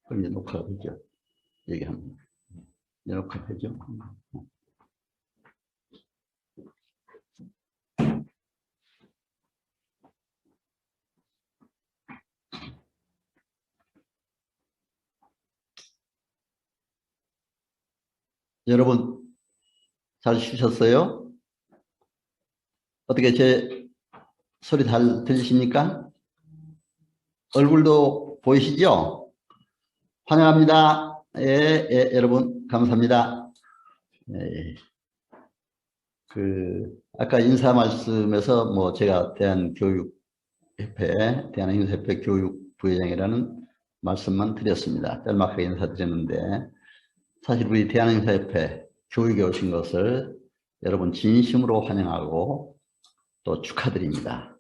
그럼 이제 녹화가 되죠. 얘기하면. 녹화 되죠. 여러분, 잘 쉬셨어요? 어떻게 제 소리 잘 들리십니까? 얼굴도 보이시죠? 환영합니다. 예, 여러분, 감사합니다. 예, 아까 인사 말씀에서 제가 대한행정사협회 교육부회장이라는 말씀만 드렸습니다. 짤막하게 인사드렸는데, 사실 우리 대한행정사협회 교육에 오신 것을 여러분 진심으로 환영하고 또 축하드립니다.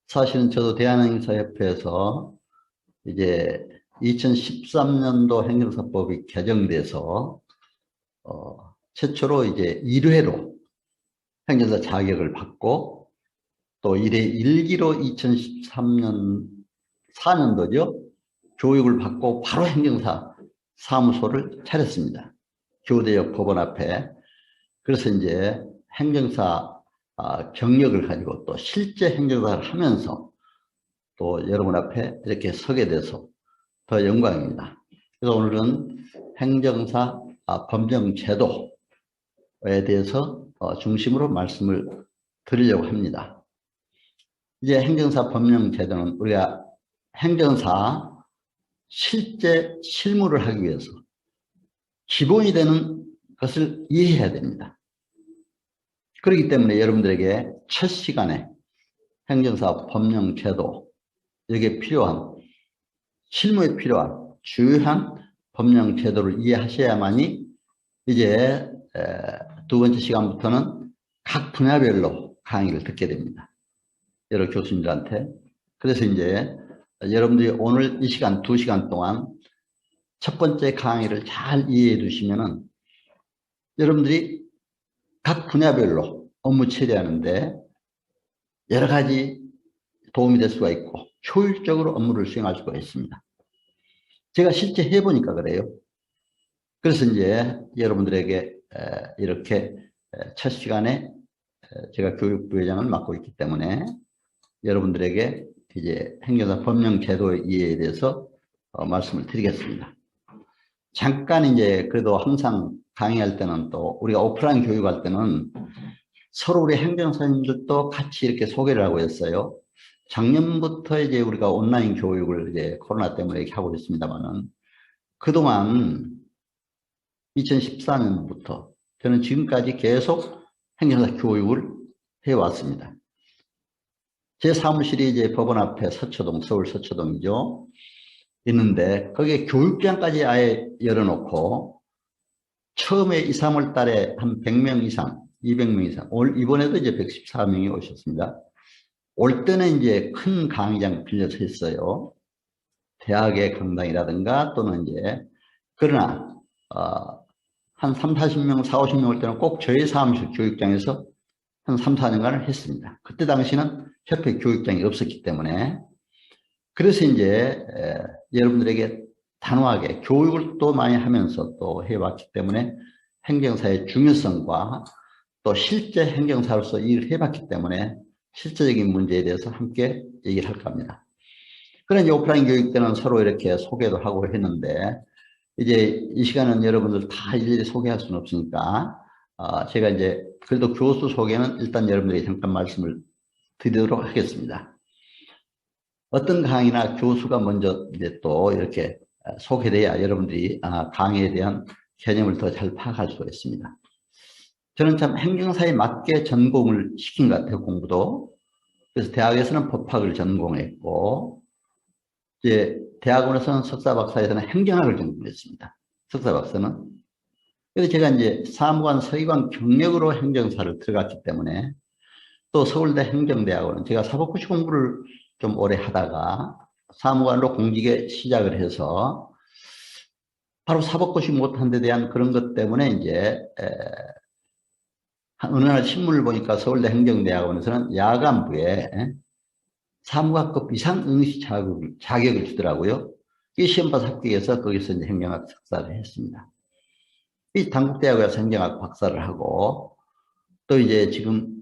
사실은 저도 대한행정사협회에서 이제 2013년도 행정사법이 개정돼서 최초로 이제 1회로 행정사 자격을 받고 또 1회 1기로 2013년 4년도죠. 교육을 받고 바로 행정사 사무소를 차렸습니다. 교대역 법원 앞에. 그래서 이제 행정사 경력을 가지고 또 실제 행정사를 하면서 또 여러분 앞에 이렇게 서게 돼서 더 영광입니다. 그래서 오늘은 행정사 법령제도에 대해서 중심으로 말씀을 드리려고 합니다. 이제 행정사 법령제도는 우리가 행정사 실제 실무를 하기 위해서 기본이 되는 것을 이해해야 됩니다. 그렇기 때문에 여러분들에게 첫 시간에 행정사 법령제도, 여기에 필요한, 실무에 필요한 주요한 법령제도를 이해하셔야만이 이제 두 번째 시간부터는 각 분야별로 강의를 듣게 됩니다. 여러 교수님들한테. 그래서 이제 여러분들이 오늘 이 시간, 2시간 동안 첫 번째 강의를 잘 이해해 두시면은 여러분들이 각 분야별로 업무 처리하는데 여러 가지 도움이 될 수가 있고 효율적으로 업무를 수행할 수가 있습니다. 제가 실제 해보니까 그래요. 그래서 이제 여러분들에게 이렇게 첫 시간에 제가 교육부회장을 맡고 있기 때문에 여러분들에게 이제 행정사 법령 제도의 이해에 대해서 말씀을 드리겠습니다. 잠깐 이제 그래도 항상 강의할 때는 또 우리가 오프라인 교육할 때는 서로 우리 행정사님들도 같이 이렇게 소개를 하고 있어요. 작년부터 이제 우리가 온라인 교육을 이제 코로나 때문에 이렇게 하고 있습니다만은 그동안 2014년부터 저는 지금까지 계속 행정사 교육을 해왔습니다. 제 사무실이 이제 법원 앞에 서초동, 서울 서초동이죠. 있는데 거기에 교육장까지 아예 열어놓고 처음에 2, 3월 달에 한 100명 이상, 200명 이상, 이번에도 이제 114명이 오셨습니다. 올 때는 이제 큰 강의장 빌려서 했어요. 대학의 강당이라든가 또는 이제, 그러나, 한 3, 40명, 4, 50명 올 때는 꼭 저희 사무실 교육장에서 한 3, 4년간을 했습니다. 그때 당시는 협회 교육장이 없었기 때문에. 그래서 이제 여러분들에게 단호하게 교육을 또 많이 하면서 또 해왔기 때문에 행정사의 중요성과 또 실제 행정사로서 일을 해봤기 때문에 실제적인 문제에 대해서 함께 얘기를 할까 합니다. 그런 오프라인 교육 때는 서로 이렇게 소개도 하고 했는데 이제 이 시간은 여러분들 다 일일이 소개할 수는 없으니까 제가 이제 그래도 교수 소개는 일단 여러분들에게 잠깐 말씀을 드리도록 하겠습니다. 어떤 강의나 교수가 먼저 이제 또 이렇게 소개돼야 여러분들이 강의에 대한 개념을 더 잘 파악할 수가 있습니다. 저는 참 행정사에 맞게 전공을 시킨 것 같아요, 공부도. 그래서 대학에서는 법학을 전공했고, 이제 대학원에서는 석사 박사에서는 행정학을 전공했습니다. 석사 박사는. 그래서 제가 이제 사무관, 서기관 경력으로 행정사를 들어갔기 때문에 또 서울대 행정대학원은 제가 사법고시 공부를 좀 오래 하다가 사무관으로 공직에 시작을 해서 바로 사법고시 못한 데 대한 그런 것 때문에 이제 어느 날 신문을 보니까 서울대 행정대학원에서는 야간부에 사무관급 이상 응시 자격을 주더라고요. 이 시험 봐서 합격해서 거기서 이제 행정학 석사를 했습니다. 이 단국대학에서 행정학 박사를 하고 또 이제 지금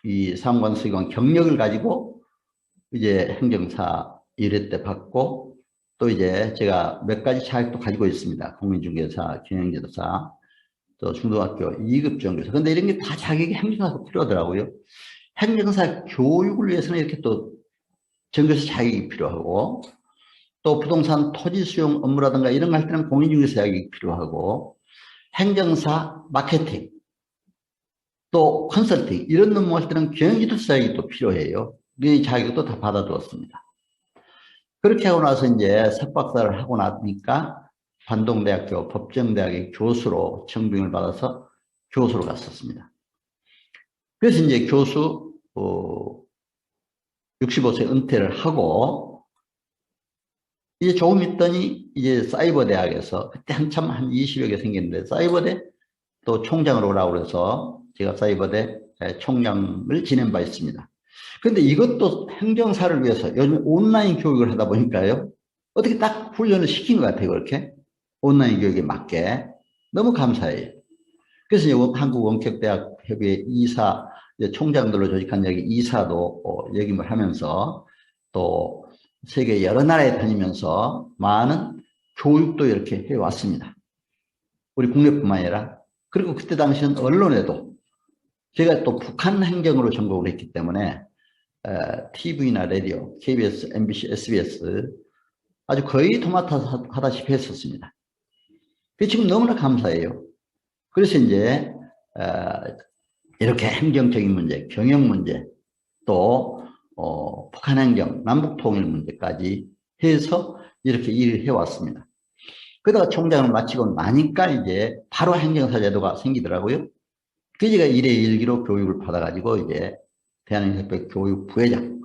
이 사무관수의관 경력을 가지고 이제 행정사 1회 때 받고 또 이제 제가 몇 가지 자격도 가지고 있습니다. 공인중개사, 경영지도사, 또 중등학교 2급 정교사. 근데 이런 게 다 자격이 행정사가 필요하더라고요. 행정사 교육을 위해서는 이렇게 또 정교사 자격이 필요하고 또 부동산 토지 수용 업무라든가 이런 거 할 때는 공인중개사 자격이 필요하고 행정사 마케팅 또 컨설팅 이런 업무 할 때는 경영지도사 자격이 또 필요해요. 이 자격도 다 받아두었습니다. 그렇게 하고 나서 이제 석박사를 하고 나니까 관동대학교 법정대학의 교수로 청빙을 받아서 교수로 갔었습니다. 그래서 이제 교수 65세 은퇴를 하고 이제 조금 있더니 이제 사이버 대학에서 그때 한참 한 20여 개 생겼는데 사이버대 또 총장으로 오라고 그래서 제가 사이버대 총장을 지낸 바 있습니다. 그런데 이것도 행정사를 위해서 요즘 온라인 교육을 하다 보니까요. 어떻게 딱 훈련을 시킨 것 같아요. 그렇게. 온라인 교육에 맞게. 너무 감사해요. 그래서 한국원격대학 협의회 이사, 총장들로 조직한 여기 이사도 역임을 하면서 또 세계 여러 나라에 다니면서 많은 교육도 이렇게 해왔습니다. 우리 국내뿐만 아니라. 그리고 그때 당시는 언론에도 제가 또 북한 행정으로 전공을 했기 때문에 TV나 라디오, KBS, MBC, SBS 아주 거의 도맡아서 하다시피 했었습니다. 그게 지금 너무나 감사해요. 그래서 이제 이렇게 행정적인 문제, 경영 문제, 또 북한 행정, 남북 통일 문제까지 해서 이렇게 일을 해왔습니다. 그러다가 총장을 마치고 나니까 이제 바로 행정사 제도가 생기더라고요. 그 제가 1회 1기로 교육을 받아가지고 이제 대한행정협회 교육 부회장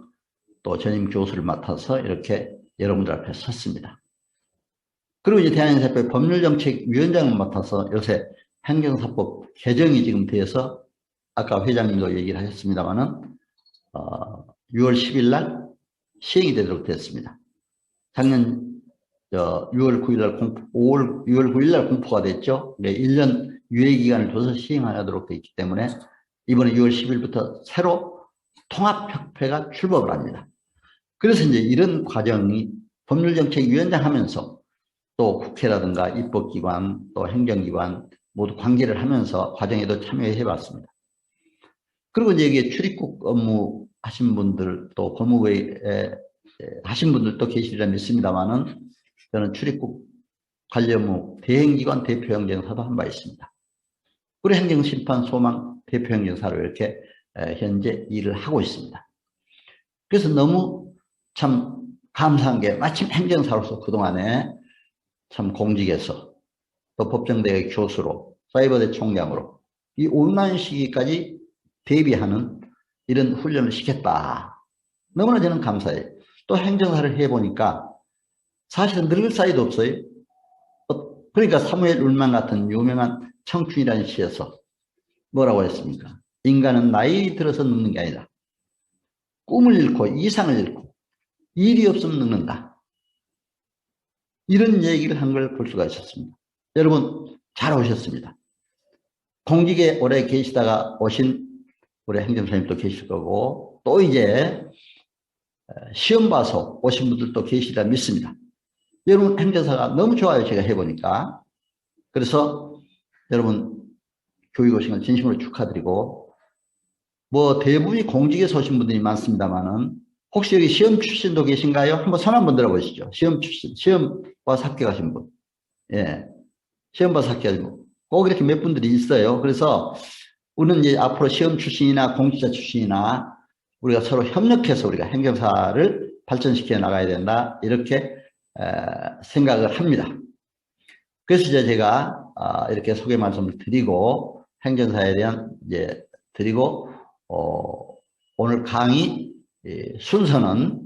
또 전임 교수를 맡아서 이렇게 여러분들 앞에 섰습니다. 그리고 이제 대한행정협회 법률정책위원장을 맡아서 요새 행정사법 개정이 지금 돼서 아까 회장님도 얘기를 하셨습니다만은 6월 10일 날 시행이 되도록 됐습니다. 작년 6월 9일 날 6월 9일 날 공포가 됐죠. 1년 유예 기간을 둬서 시행하도록 되어 있기 때문에 이번에 6월 10일부터 새로 통합협회가 출범을 합니다. 그래서 이제 이런 과정이 법률정책위원장 하면서 또 국회라든가 입법기관 또 행정기관 모두 관계를 하면서 과정에도 참여해 봤습니다. 그리고 이제 이게 출입국 업무 하신 분들 또 법무부에 하신 분들도 계시리라 믿습니다만은 저는 출입국 관련 업무 대행기관 대표행정사도 한 바 있습니다. 그리고 행정심판 소망 대표행정사로 이렇게 현재 일을 하고 있습니다. 그래서 너무 참 감사한 게 마침 행정사로서 그동안에 참 공직에서 또 법정대의 교수로 사이버대 총장으로 이 온라인 시기까지 대비하는 이런 훈련을 시켰다. 너무나 저는 감사해요. 또 행정사를 해보니까 사실은 늙을 사이도 없어요. 그러니까 사무엘 울만 같은 유명한 청춘이라는 시에서 뭐라고 했습니까? 인간은 나이 들어서 늙는 게 아니다. 꿈을 잃고 이상을 잃고 일이 없으면 늙는다. 이런 얘기를 한 걸 볼 수가 있었습니다. 여러분 잘 오셨습니다. 공직에 오래 계시다가 오신 우리 행정사님도 계실 거고 또 이제 시험 봐서 오신 분들도 계시리라 믿습니다. 여러분 행정사가 너무 좋아요. 제가 해보니까. 그래서 여러분 교육 오신 걸 진심으로 축하드리고 뭐 대부분이 공직에서 오신 분들이 많습니다만은 혹시 여기 시험 출신도 계신가요? 한번 손 한번 들어보시죠. 시험 출신, 시험 봐서 합격하신 분. 예. 시험 봐서 합격하신 분. 꼭 이렇게 몇 분들이 있어요. 그래서 우리는 이제 앞으로 시험 출신이나 공직자 출신이나 우리가 서로 협력해서 우리가 행정사를 발전시켜 나가야 된다. 이렇게 생각을 합니다. 그래서 이제 제가 이렇게 소개 말씀을 드리고 행정사에 대한 이제 드리고 오늘 강의 순서는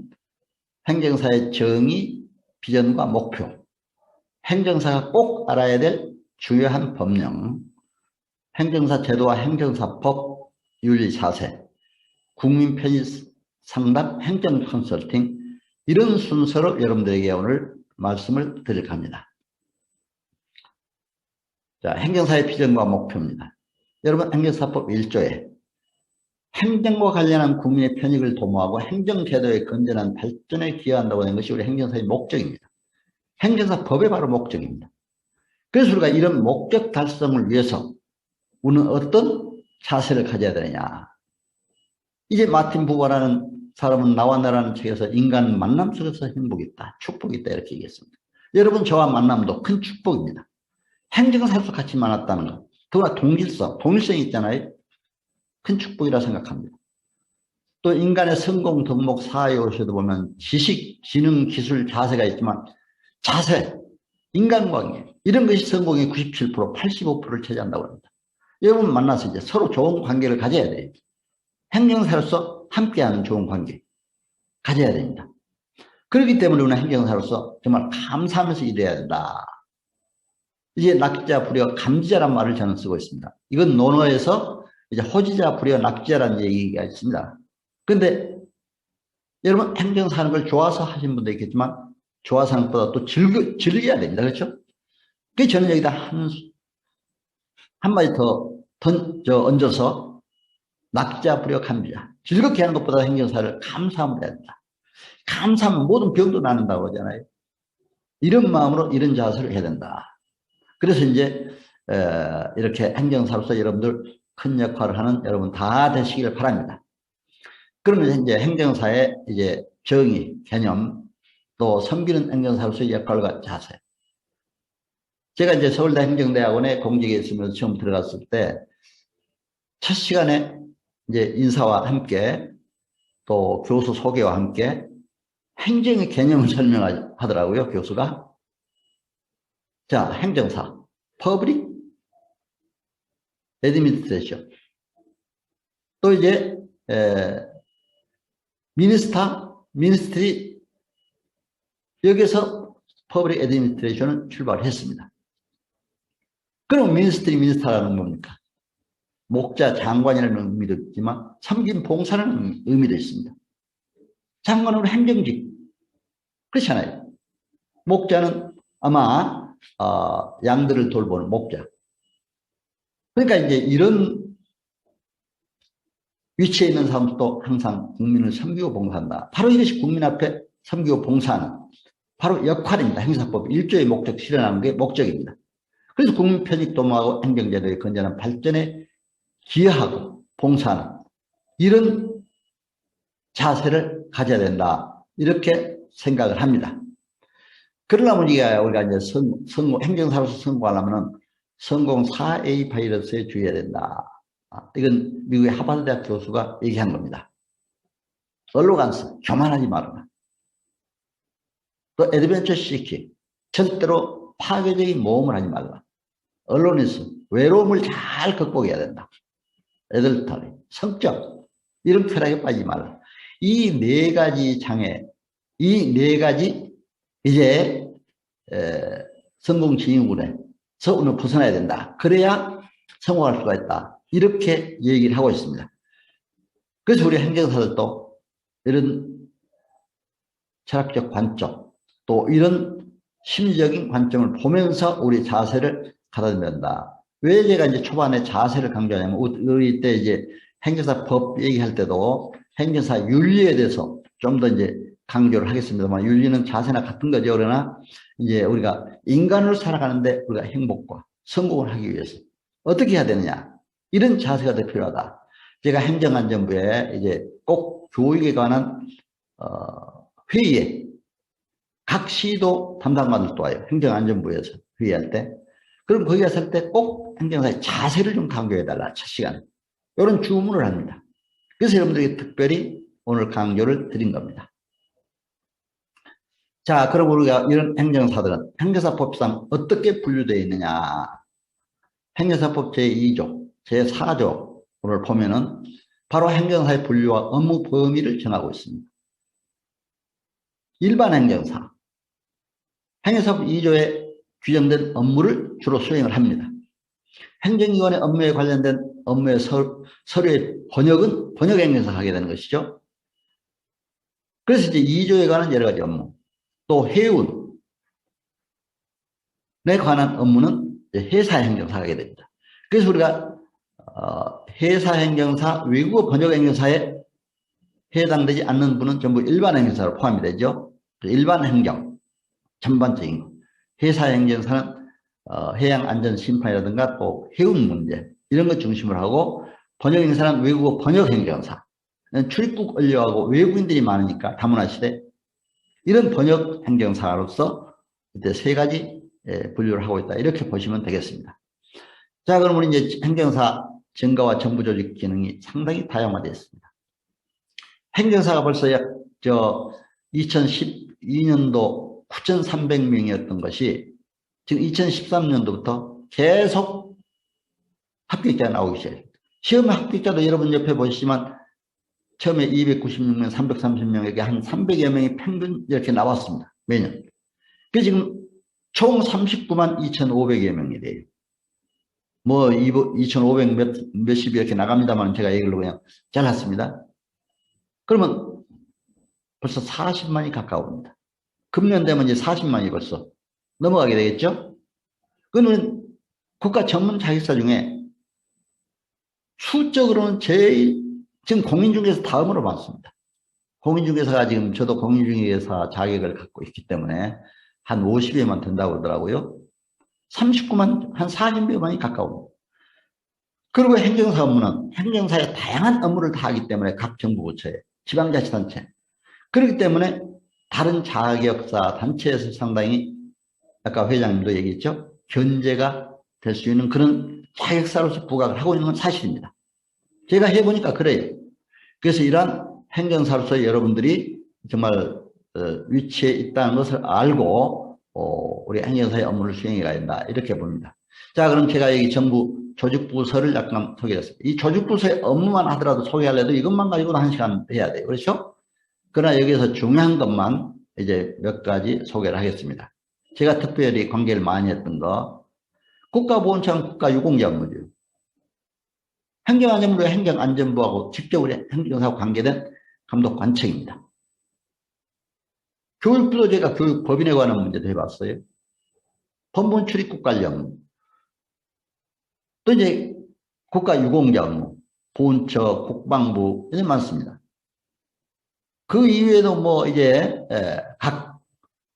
행정사의 정의, 비전과 목표, 행정사가 꼭 알아야 될 중요한 법령, 행정사 제도와 행정사법, 윤리 4세, 국민 편의 상담, 행정 컨설팅, 이런 순서로 여러분들에게 오늘 말씀을 드릴까 합니다. 자, 행정사의 비전과 목표입니다. 여러분, 행정사법 1조에 행정과 관련한 국민의 편익을 도모하고 행정제도의 건전한 발전에 기여한다고 하는 것이 우리 행정사의 목적입니다. 행정사법의 바로 목적입니다. 그래서 우리가 이런 목적 달성을 위해서 우리는 어떤 자세를 가져야 되느냐. 이제 마틴 부버라는 사람은 나와 나라는 책에서 인간 만남 속에서 행복이 있다, 축복이 있다 이렇게 얘기했습니다. 여러분, 저와 만남도 큰 축복입니다. 행정사에서 같이 만났다는 것, 그와 동일성이 있잖아요. 큰 축복이라 생각합니다. 또 인간의 성공 덕목 사회에 오셔도 보면 지식, 지능, 기술, 자세가 있지만 자세, 인간관계 이런 것이 성공의 97%, 85%를 차지한다고 합니다. 여러분 만나서 이제 서로 좋은 관계를 가져야 돼요. 행정사로서 함께하는 좋은 관계 가져야 됩니다. 그렇기 때문에 우리는 행정사로서 정말 감사하면서 일해야 된다. 이제 낙지자 불여 감지자란 말을 저는 쓰고 있습니다. 이건 논어에서 이제 호지자 불여 낙지자라는 얘기가 있습니다. 그런데 여러분 행정사 하는 걸 좋아서 하신 분도 있겠지만 좋아서 하는 것보다 또 즐겨야 됩니다. 그렇죠? 그래서 저는 여기다 한 마디 더 얹어서 낙지자 불여 감지자. 즐겁게 하는 것보다 행정사를 감사함으로 해야 된다. 감사하면 모든 병도 낫는다고 하잖아요. 이런 마음으로 이런 자세를 해야 된다. 그래서 이제 이렇게 행정사로서 여러분들 큰 역할을 하는 여러분 다 되시기를 바랍니다. 그러면 이제 행정사의 이제 정의, 개념, 또 섬기는 행정사로서의 역할과 자세. 제가 이제 서울대 행정대학원에 공직에 있으면서 처음 들어갔을 때 첫 시간에 이제 인사와 함께 또 교수 소개와 함께 행정의 개념을 설명하더라고요, 교수가. 자, 행정사, 퍼블릭 애드미니스트레이션. 또 이제 미니스트리 여기서 퍼블릭 애드미니스트레이션은 출발했습니다. 그럼 미니스터라는 뭡니까? 목자, 장관이라는 의미도 있지만 섬긴 봉사라는 의미도 있습니다. 장관은 행정직. 그렇잖아요. 목자는 아마 양들을 돌보는 목자. 그러니까 이제 이런 위치에 있는 사람도 항상 국민을 섬기고 봉사한다. 바로 이것이 국민 앞에 섬기고 봉사하는 바로 역할입니다. 행사법 1조의 목적 실현하는 게 목적입니다. 그래서 국민 편익 도모하고 행정제도의 건전한 발전에 기여하고 봉사하는 이런 자세를 가져야 된다. 이렇게 생각을 합니다. 그러려면 우리가 이제 행정사로서 성공하려면 성공 4A 바이러스에 주의해야 된다. 이건 미국의 하버드 대학 교수가 얘기한 겁니다. 얼로간스, 교만하지 말아라. 또 애드벤처 시키, 절대로 파괴적인 모험을 하지 말라. 언론에서 외로움을 잘 극복해야 된다. 애들탈이, 성적, 이런 쾌락에 빠지지 말라. 이 네 가지 장애, 이 네 가지 이제 성공 지인군에서 오늘 벗어나야 된다. 그래야 성공할 수가 있다. 이렇게 얘기를 하고 있습니다. 그래서 우리 행정사들도 이런 철학적 관점, 또 이런 심리적인 관점을 보면서 우리 자세를 가다듬는다. 왜 제가 이제 초반에 자세를 강조하냐면, 우리 때 이제 행정사 법 얘기할 때도 행정사 윤리에 대해서 좀 더 이제 강조를 하겠습니다만, 윤리는 자세나 같은 거죠. 그러나 이제 우리가 인간으로 살아가는데 우리가 행복과 성공을 하기 위해서 어떻게 해야 되느냐, 이런 자세가 더 필요하다. 제가 행정안전부에 이제 꼭 교육에 관한 회의에 각 시도 담당관들도 와요. 행정안전부에서 회의할 때. 그럼 거기 갔을 때 꼭 행정사의 자세를 좀 강조해달라. 첫 시간에. 이런 주문을 합니다. 그래서 여러분들에게 특별히 오늘 강조를 드린 겁니다. 자, 그럼 우리가 이런 행정사들은 행정사법상 어떻게 분류되어 있느냐. 행정사법 제2조, 제4조 오늘 보면은 바로 행정사의 분류와 업무 범위를 정하고 있습니다. 일반 행정사, 행정사법 2조에 규정된 업무를 주로 수행을 합니다. 행정기관의 업무에 관련된 업무의 서류의 번역은 번역행정사가 하게 되는 것이죠. 그래서 이제 2조에 관한 여러 가지 업무, 또 해운에 관한 업무는 회사 행정사가 하게 됩니다. 그래서 우리가 회사 행정사, 외국어 번역 행정사에 해당되지 않는 분은 전부 일반 행정사로 포함이 되죠. 일반 행정, 전반적인 거. 회사 행정사는 해양안전심판이라든가 또 해운 문제 이런 것 중심으로 하고, 번역 행정사는 외국어 번역 행정사, 출입국 언료하고 외국인들이 많으니까 다문화 시대, 이런 번역 행정사로서 이제 세 가지 분류를 하고 있다, 이렇게 보시면 되겠습니다. 자, 그럼 우리 이제 행정사 정가와 정부 조직 기능이 상당히 다양화되어 있습니다. 행정사가 벌써 2012년도 9,300명이었던 것이 지금 2013년도부터 계속 합격자가 나오기 시작했습니다. 시험 합격자도 여러분 옆에 보시지만 처음에 296명, 330명에게 한 300여 명이 평균 이렇게 나왔습니다. 매년. 그래서 지금 총 39만 2,500여 명이 돼요. 뭐 2,500 몇십 이렇게 나갑니다만 제가 이걸로 그냥 잘랐습니다. 그러면 벌써 40만이 가까웁니다. 금년 되면 이제 40만이 벌써 넘어가게 되겠죠? 그러면 국가 전문 자격사 중에 수적으로는 지금 공인중개사 다음으로 많습니다. 공인중개사가 지금 저도 공인중개사 자격을 갖고 있기 때문에 한 50여만 된다고 그러더라고요. 39만, 한 40여만이 가까웁니다. 그리고 행정사 업무는 행정사의 다양한 업무를 다 하기 때문에 각 정부부처에, 지방자치단체, 그렇기 때문에 다른 자격사 단체에서 상당히 아까 회장님도 얘기했죠. 견제가 될 수 있는 그런 자격사로서 부각을 하고 있는 건 사실입니다. 제가 해보니까 그래요. 그래서 이러한 행정사로서 여러분들이 정말 위치에 있다는 것을 알고 우리 행정사의 업무를 수행해 가야 된다, 이렇게 봅니다. 자, 그럼 제가 여기 정부 조직부서를 약간 소개했습니다. 이 조직부서의 업무만 하더라도 소개하려도 이것만 가지고도 1시간 해야 돼요. 그렇죠? 그러나 여기서 중요한 것만 이제 몇 가지 소개를 하겠습니다. 제가 특별히 관계를 많이 했던 거, 국가보훈처는 국가유공자 업무죠. 행정안전부는 행정안전부하고 직접 우리 행정사하고 관계된 감독관청입니다. 교육부도 제가 교육법인에 관한 문제도 해봤어요. 법문 출입국 관련 업무. 또 이제 국가유공자 업무, 보훈처, 국방부, 이런 많습니다. 그 이외에도 뭐 이제 각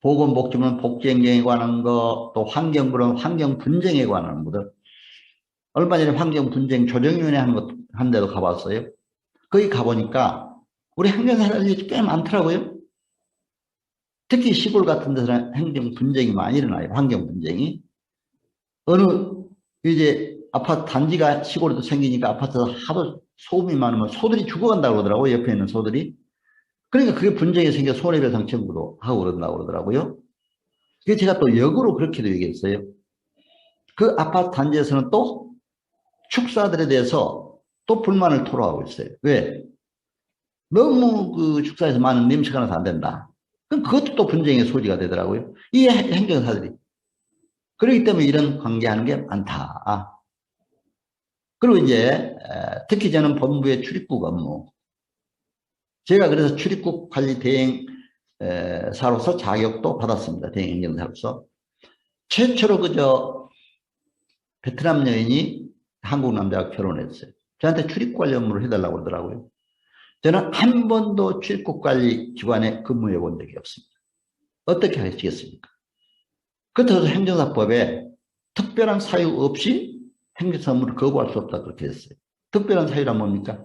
보건복지부는 복지행정에 관한 거, 또 환경부는 환경분쟁에 관한 업무들. 얼마 전에 환경분쟁 조정위원회 한 데도 가봤어요. 거기 가보니까 우리 행정사들이 꽤 많더라고요. 특히 시골 같은 데서는 행정분쟁이 많이 일어나요. 환경분쟁이. 어느 이제 아파트 단지가 시골에도 생기니까 아파트에서 하도 소음이 많으면 소들이 죽어간다고 그러더라고요. 옆에 있는 소들이. 그러니까 그게 분쟁이 생겨 손해배상 청구도 하고 그런다고 그러더라고요. 그래서 제가 또 역으로 그렇게도 얘기했어요. 그 아파트 단지에서는 또 축사들에 대해서 또 불만을 토로하고 있어요. 왜? 너무 그 축사에서 많은 냄새가 나서 안 된다. 그럼 그것도 또 분쟁의 소지가 되더라고요. 이 행정사들이. 그렇기 때문에 이런 관계하는 게 많다. 그리고 이제 특히 저는 본부의 출입국 업무. 제가 그래서 출입국 관리 대행사로서 자격도 받았습니다. 대행행정사로서. 최초로 베트남 여인이 한국 남자와 결혼했어요. 저한테 출입국 관리 업무를 해달라고 그러더라고요. 저는 한 번도 출입국 관리 기관에 근무해 본 적이 없습니다. 어떻게 하시겠습니까? 그렇다고 행정사법에 특별한 사유 없이 행정사 업무를 거부할 수 없다, 그렇게 했어요. 특별한 사유란 뭡니까?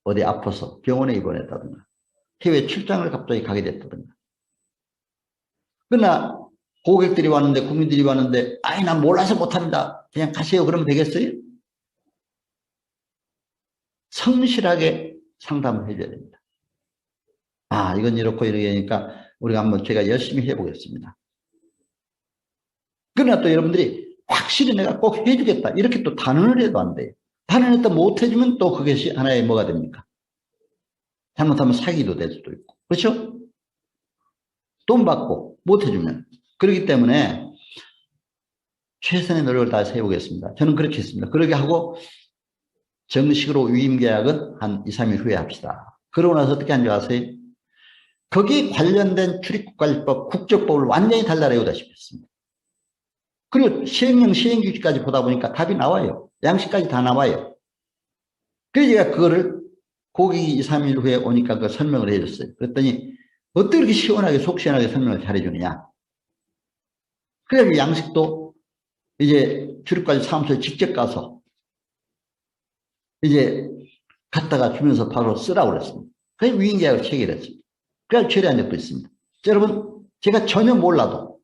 어디 아파서 병원에 입원했다든가, 해외 출장을 갑자기 가게 됐다든가. 그러나 고객들이 왔는데, 국민들이 왔는데, 아이, 난 몰라서 못합니다, 그냥 가세요, 그러면 되겠어요? 성실하게 상담을 해줘야 됩니다. 아, 이건 이렇고 이러니까 우리가 한번 제가 열심히 해보겠습니다. 그러나 또 여러분들이 확실히 내가 꼭 해주겠다, 이렇게 또 단언을 해도 안 돼요. 단언했다 못 해주면 또 그것이 하나의 뭐가 됩니까? 잘못하면 사기도 될 수도 있고. 그렇죠? 돈 받고 못 해주면. 그렇기 때문에 최선의 노력을 다해서 해보겠습니다. 저는 그렇게 했습니다. 그렇게 하고 정식으로 위임 계약은 한 2, 3일 후에 합시다. 그러고 나서 어떻게 한지 아세요? 거기에 관련된 출입국관리법, 국적법을 완전히 달라내고다시피 했습니다. 그리고 시행령, 시행규칙까지 보다 보니까 답이 나와요. 양식까지 다 나와요. 그래서 제가 그거를 고객이 2, 3일 후에 오니까 그 설명을 해줬어요. 그랬더니 어떻게 이렇게 시원하게 속 시원하게 설명을 잘해주느냐. 그래서 양식도 이제 출입관리 사무소에 직접 가서 이제 갖다가 주면서 바로 쓰라고 그랬습니다. 그래서 위임계약을 체결했습니다. 그래서 처리한 적도 있습니다. 여러분, 제가 전혀 몰라도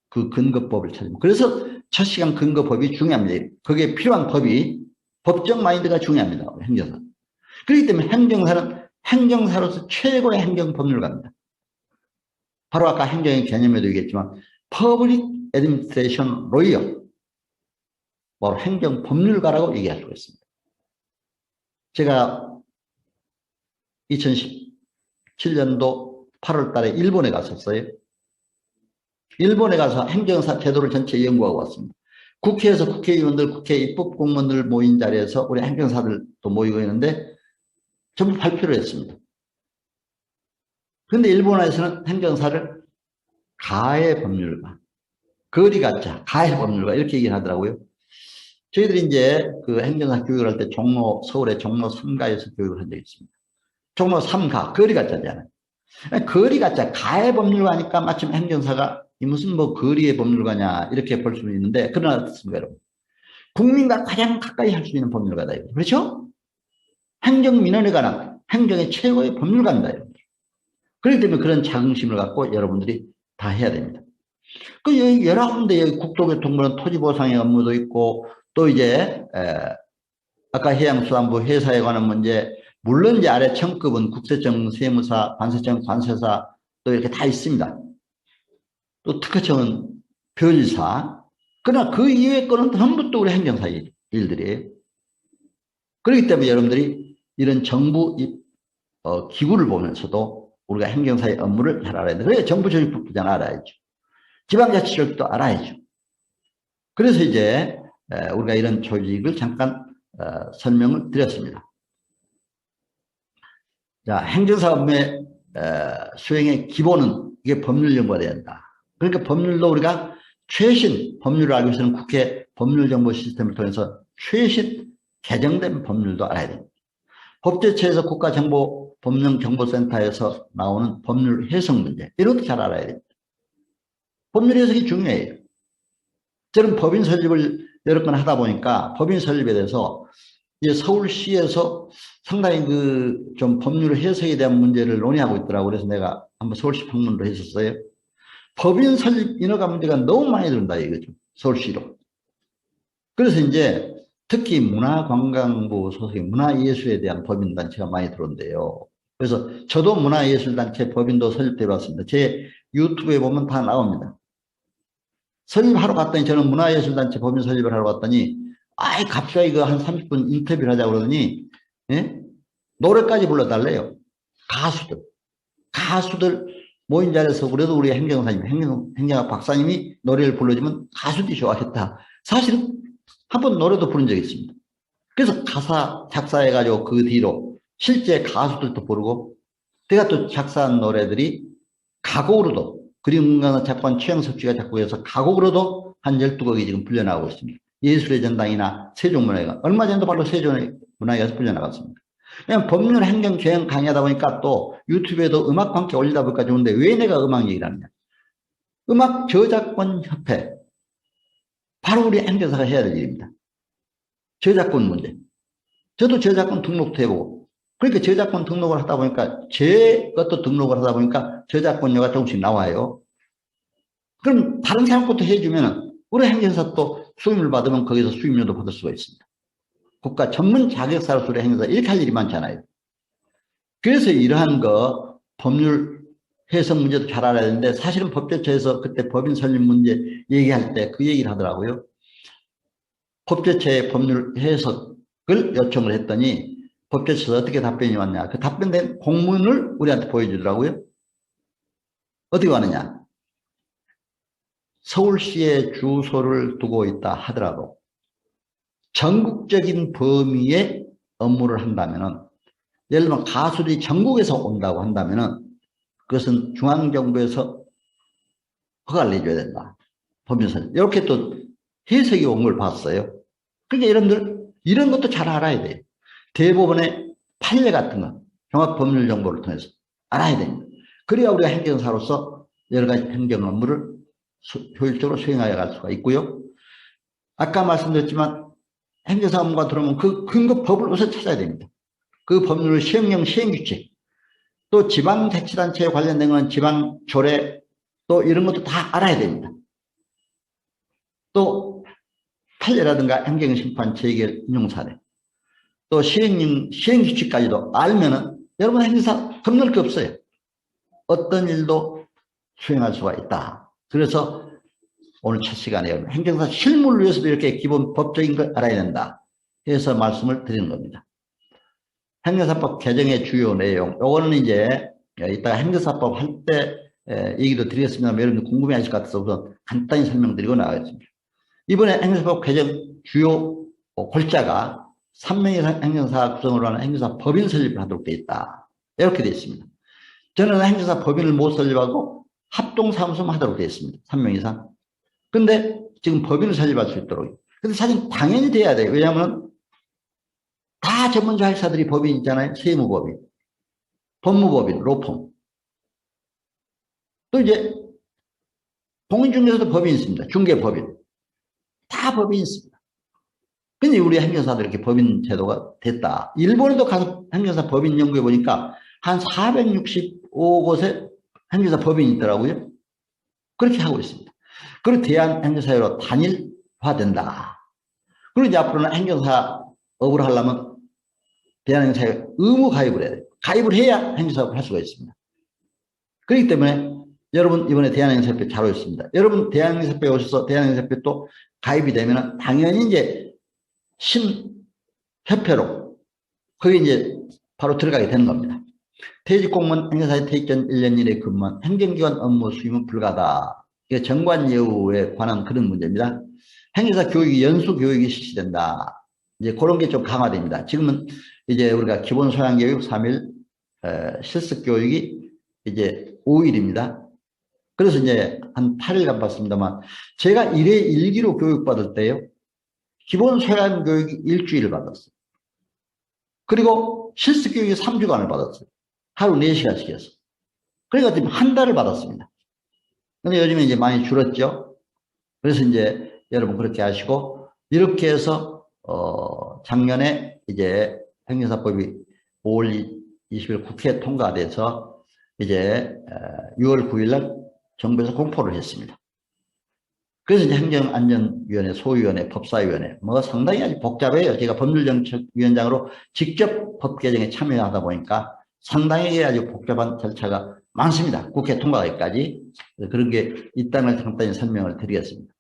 그 근거법을 찾으면, 그래서 첫 시간 근거법이 중요합니다. 거기에 필요한 법이, 법적 마인드가 중요합니다. 행정사. 그렇기 때문에 행정사는 행정사로서 최고의 행정법률가입니다. 바로 아까 행정의 개념에도 얘기했지만 Public Administration Lawyer, 바로 행정법률가라고 얘기할 수가 있습니다. 제가 2017년도 8월 달에 일본에 갔었어요. 일본에 가서 행정사 제도를 전체 연구하고 왔습니다. 국회에서 국회의원들, 국회 입법공무원들 모인 자리에서 우리 행정사들도 모이고 있는데 전부 발표를 했습니다. 그런데 일본에서는 행정사를 가해 법률가, 거리 가짜, 가해 법률가 이렇게 얘기를 하더라고요. 저희들이 이제 그 행정사 교육을 할 때 종로, 서울의 종로 3가에서 교육을 한 적이 있습니다. 종로 3가, 거리 가짜잖아요. 거리 가짜, 가해 법률가니까 마침 행정사가 이 무슨 뭐 거리의 법률가냐 이렇게 볼 수는 있는데, 그러나 어떻습니까, 여러분? 국민과 가장 가까이 할 수 있는 법률가다. 그렇죠? 행정민원에 관한 행정의 최고의 법률가입니다. 여러분. 그렇기 때문에 그런 자긍심을 갖고 여러분들이 다 해야 됩니다. 그 여기 여러 군데 여기 국토교통부는 토지보상의 업무도 있고, 또 이제 아까 해양수산부 회사에 관한 문제, 물론 이제 아래 청급은 국세청, 세무사, 관세청, 관세사 또 이렇게 다 있습니다. 또 특허청은 별사. 그러나 그 이외의 거는 전부 또 우리 행정사 일들이에요. 그렇기 때문에 여러분들이 이런 정부 기구를 보면서도 우리가 행정사의 업무를 잘 알아야 돼. 그래야 정부조직법부장 알아야죠. 지방자치조직도 알아야죠. 그래서 이제 우리가 이런 조직을 잠깐 설명을 드렸습니다. 자, 행정사 업무의 수행의 기본은 이게 법률 연구가 돼야 된다. 그러니까 법률도 우리가 최신 법률을 알기 위해서는 국회 법률정보 시스템을 통해서 최신 개정된 법률도 알아야 됩니다. 법제처에서 국가정보법령정보센터에서 나오는 법률 해석 문제, 이런 것도 잘 알아야 됩니다. 법률 해석이 중요해요. 저는 법인 설립을 여러 건 하다 보니까 법인 설립에 대해서 이제 서울시에서 상당히 좀 법률 해석에 대한 문제를 논의하고 있더라고요. 그래서 내가 한번 서울시 방문도 했었어요. 법인 설립 인허가 문제가 너무 많이 들어온다 이거죠. 서울시로. 그래서 이제 특히 문화관광부 소속의 문화예술에 대한 법인단체가 많이 들어온대요. 그래서 저도 문화예술단체 법인도 설립돼 봤습니다. 제 유튜브에 보면 다 나옵니다. 설립하러 갔더니, 저는 문화예술단체 법인 설립을 하러 갔더니 갑자기 한 30분 인터뷰를 하자고 그러더니 노래까지 불러달래요. 가수들 모인 자리에서 그래도 우리 행정사님, 행정학 박사님이 노래를 불러주면 가수들이 좋아했다. 사실은 한 번 노래도 부른 적이 있습니다. 그래서 가사 작사해가지고 그 뒤로 실제 가수들도 부르고, 제가 또 작사한 노래들이 가곡으로도, 그림문가나 작곡한 최영섭 씨가 작곡해서 가곡으로도 한 12곡이 지금 불려나가고 있습니다. 예술의 전당이나 세종문화회관, 얼마 전에도 바로 세종문화회관에서 불려나갔습니다. 그냥 법률 행정 교양 강의하다 보니까 또 유튜브에도 음악과 함께 올리다 보니까 좋은데, 왜 내가 음악 얘기를 하느냐. 음악 저작권 협회, 바로 우리 행정사가 해야 될 일입니다. 저작권 문제. 저도 저작권 등록도 해보고, 그러니까 저작권 등록을 하다 보니까, 제 것도 등록을 하다 보니까 저작권료가 조금씩 나와요. 그럼 다른 사람 것도 해주면 우리 행정사 또 수임을 받으면 거기서 수임료도 받을 수가 있습니다. 국가 전문 자격사로서 우리 행정사 이렇게 할 일이 많잖아요. 그래서 이러한 법률 해석 문제도 잘 알아야 되는데, 사실은 법제처에서 그때 법인 설립 문제 얘기할 때 그 얘기를 하더라고요. 법제처의 법률 해석을 요청을 했더니 법제처에서 어떻게 답변이 왔냐. 그 답변된 공문을 우리한테 보여주더라고요. 어떻게 왔느냐. 서울시에 주소를 두고 있다 하더라도 전국적인 범위의 업무를 한다면은, 예를 들면 가수들이 전국에서 온다고 한다면은 그것은 중앙정부에서 허가를 내줘야 된다. 법인선. 이렇게 또 해석이 온 걸 봤어요. 그러니까 여러분들 이런 것도 잘 알아야 돼요. 대법원의 판례 같은 거, 종합법률 정보를 통해서 알아야 됩니다. 그래야 우리가 행정사로서 여러 가지 행정 업무를 효율적으로 수행하여 갈 수가 있고요. 아까 말씀드렸지만 행정사 업무가 들어오면 그 근거 법을 우선 찾아야 됩니다. 그 법률 시행령 시행규칙, 또 지방자치단체에 관련된 건 지방조례, 또 이런 것도 다 알아야 됩니다. 또 판례라든가 행정심판 재결 인용사례, 또 시행규칙까지도 알면은 여러분 행정사 겁낼 게 없어요. 어떤 일도 수행할 수가 있다. 그래서 오늘 첫 시간에 행정사 실무를 위해서도 이렇게 기본 법적인 걸 알아야 된다 해서 말씀을 드리는 겁니다. 행정사법 개정의 주요 내용, 요거는 이제 이따가 행정사법 할 때 얘기도 드리겠습니다만 여러분들 궁금해하실 것 같아서 우선 간단히 설명드리고 나가겠습니다. 이번에 행정사법 개정 주요 골자가 3명 이상 행정사 구성으로 하는 행정사 법인 설립을 하도록 되어 있다. 이렇게 되어 있습니다. 저는 행정사 법인을 못 설립하고 합동사무소만 하도록 되어 있습니다. 3명 이상. 근데 지금 법인을 설립할 수 있도록. 근데 사실 당연히 돼야 돼요. 왜냐하면 다 전문자 회사들이 법인 있잖아요. 세무법인, 법무법인, 로펌. 또 이제 공인중개사도 법인이 있습니다. 중개법인. 다 법인이 있습니다. 근데 우리 행정사도 이렇게 법인 제도가 됐다. 일본에도 가서 행정사 법인 연구해 보니까 한 465곳에 행정사 법인이 있더라고요. 그렇게 하고 있습니다. 그리고 대한행정사회로 단일화된다. 그리고 이제 앞으로는 행정사업을 하려면 대한행정사회 의무 가입을 해야 돼요. 가입을 해야 행정사업을 할 수가 있습니다. 그렇기 때문에 여러분 이번에 대한행정사협회 잘 오셨습니다. 여러분 대한행정사협회 오셔서 대한행정사협회 또 가입이 되면 당연히 이제 신협회로 거기 이제 바로 들어가게 되는 겁니다. 퇴직 공무원 행정사에 퇴직 전 1년 이내 근무한 행정기관 업무 수임은 불가하다. 이게 정관 예우에 관한 그런 문제입니다. 행정사 교육이 연수 교육이 실시된다. 이제 그런 게 좀 강화됩니다. 지금은 이제 우리가 기본 소양 교육 3일, 실습 교육이 이제 5일입니다. 그래서 이제 한 8일간 봤습니다만 제가 1회 1기로 교육받을 때요. 기본 소양 교육이 일주일을 받았어요. 그리고 실습 교육이 3주간을 받았어요. 하루 4시간씩이었어요. 그러니까 지금 한 달을 받았습니다. 근데 요즘에 이제 많이 줄었죠. 그래서 이제 여러분 그렇게 하시고 이렇게 해서 작년에 이제 행정사법이 5월 20일 국회 통과돼서 이제 6월 9일 날 정부에서 공포를 했습니다. 그래서 이제 행정안전위원회, 소위원회, 법사위원회 뭐 상당히 아주 복잡해요. 제가 법률정책위원장으로 직접 법 개정에 참여하다 보니까 상당히 아주 복잡한 절차가 많습니다. 국회 통과하기까지. 그런 게 있다는 걸 간단히 설명을 드리겠습니다.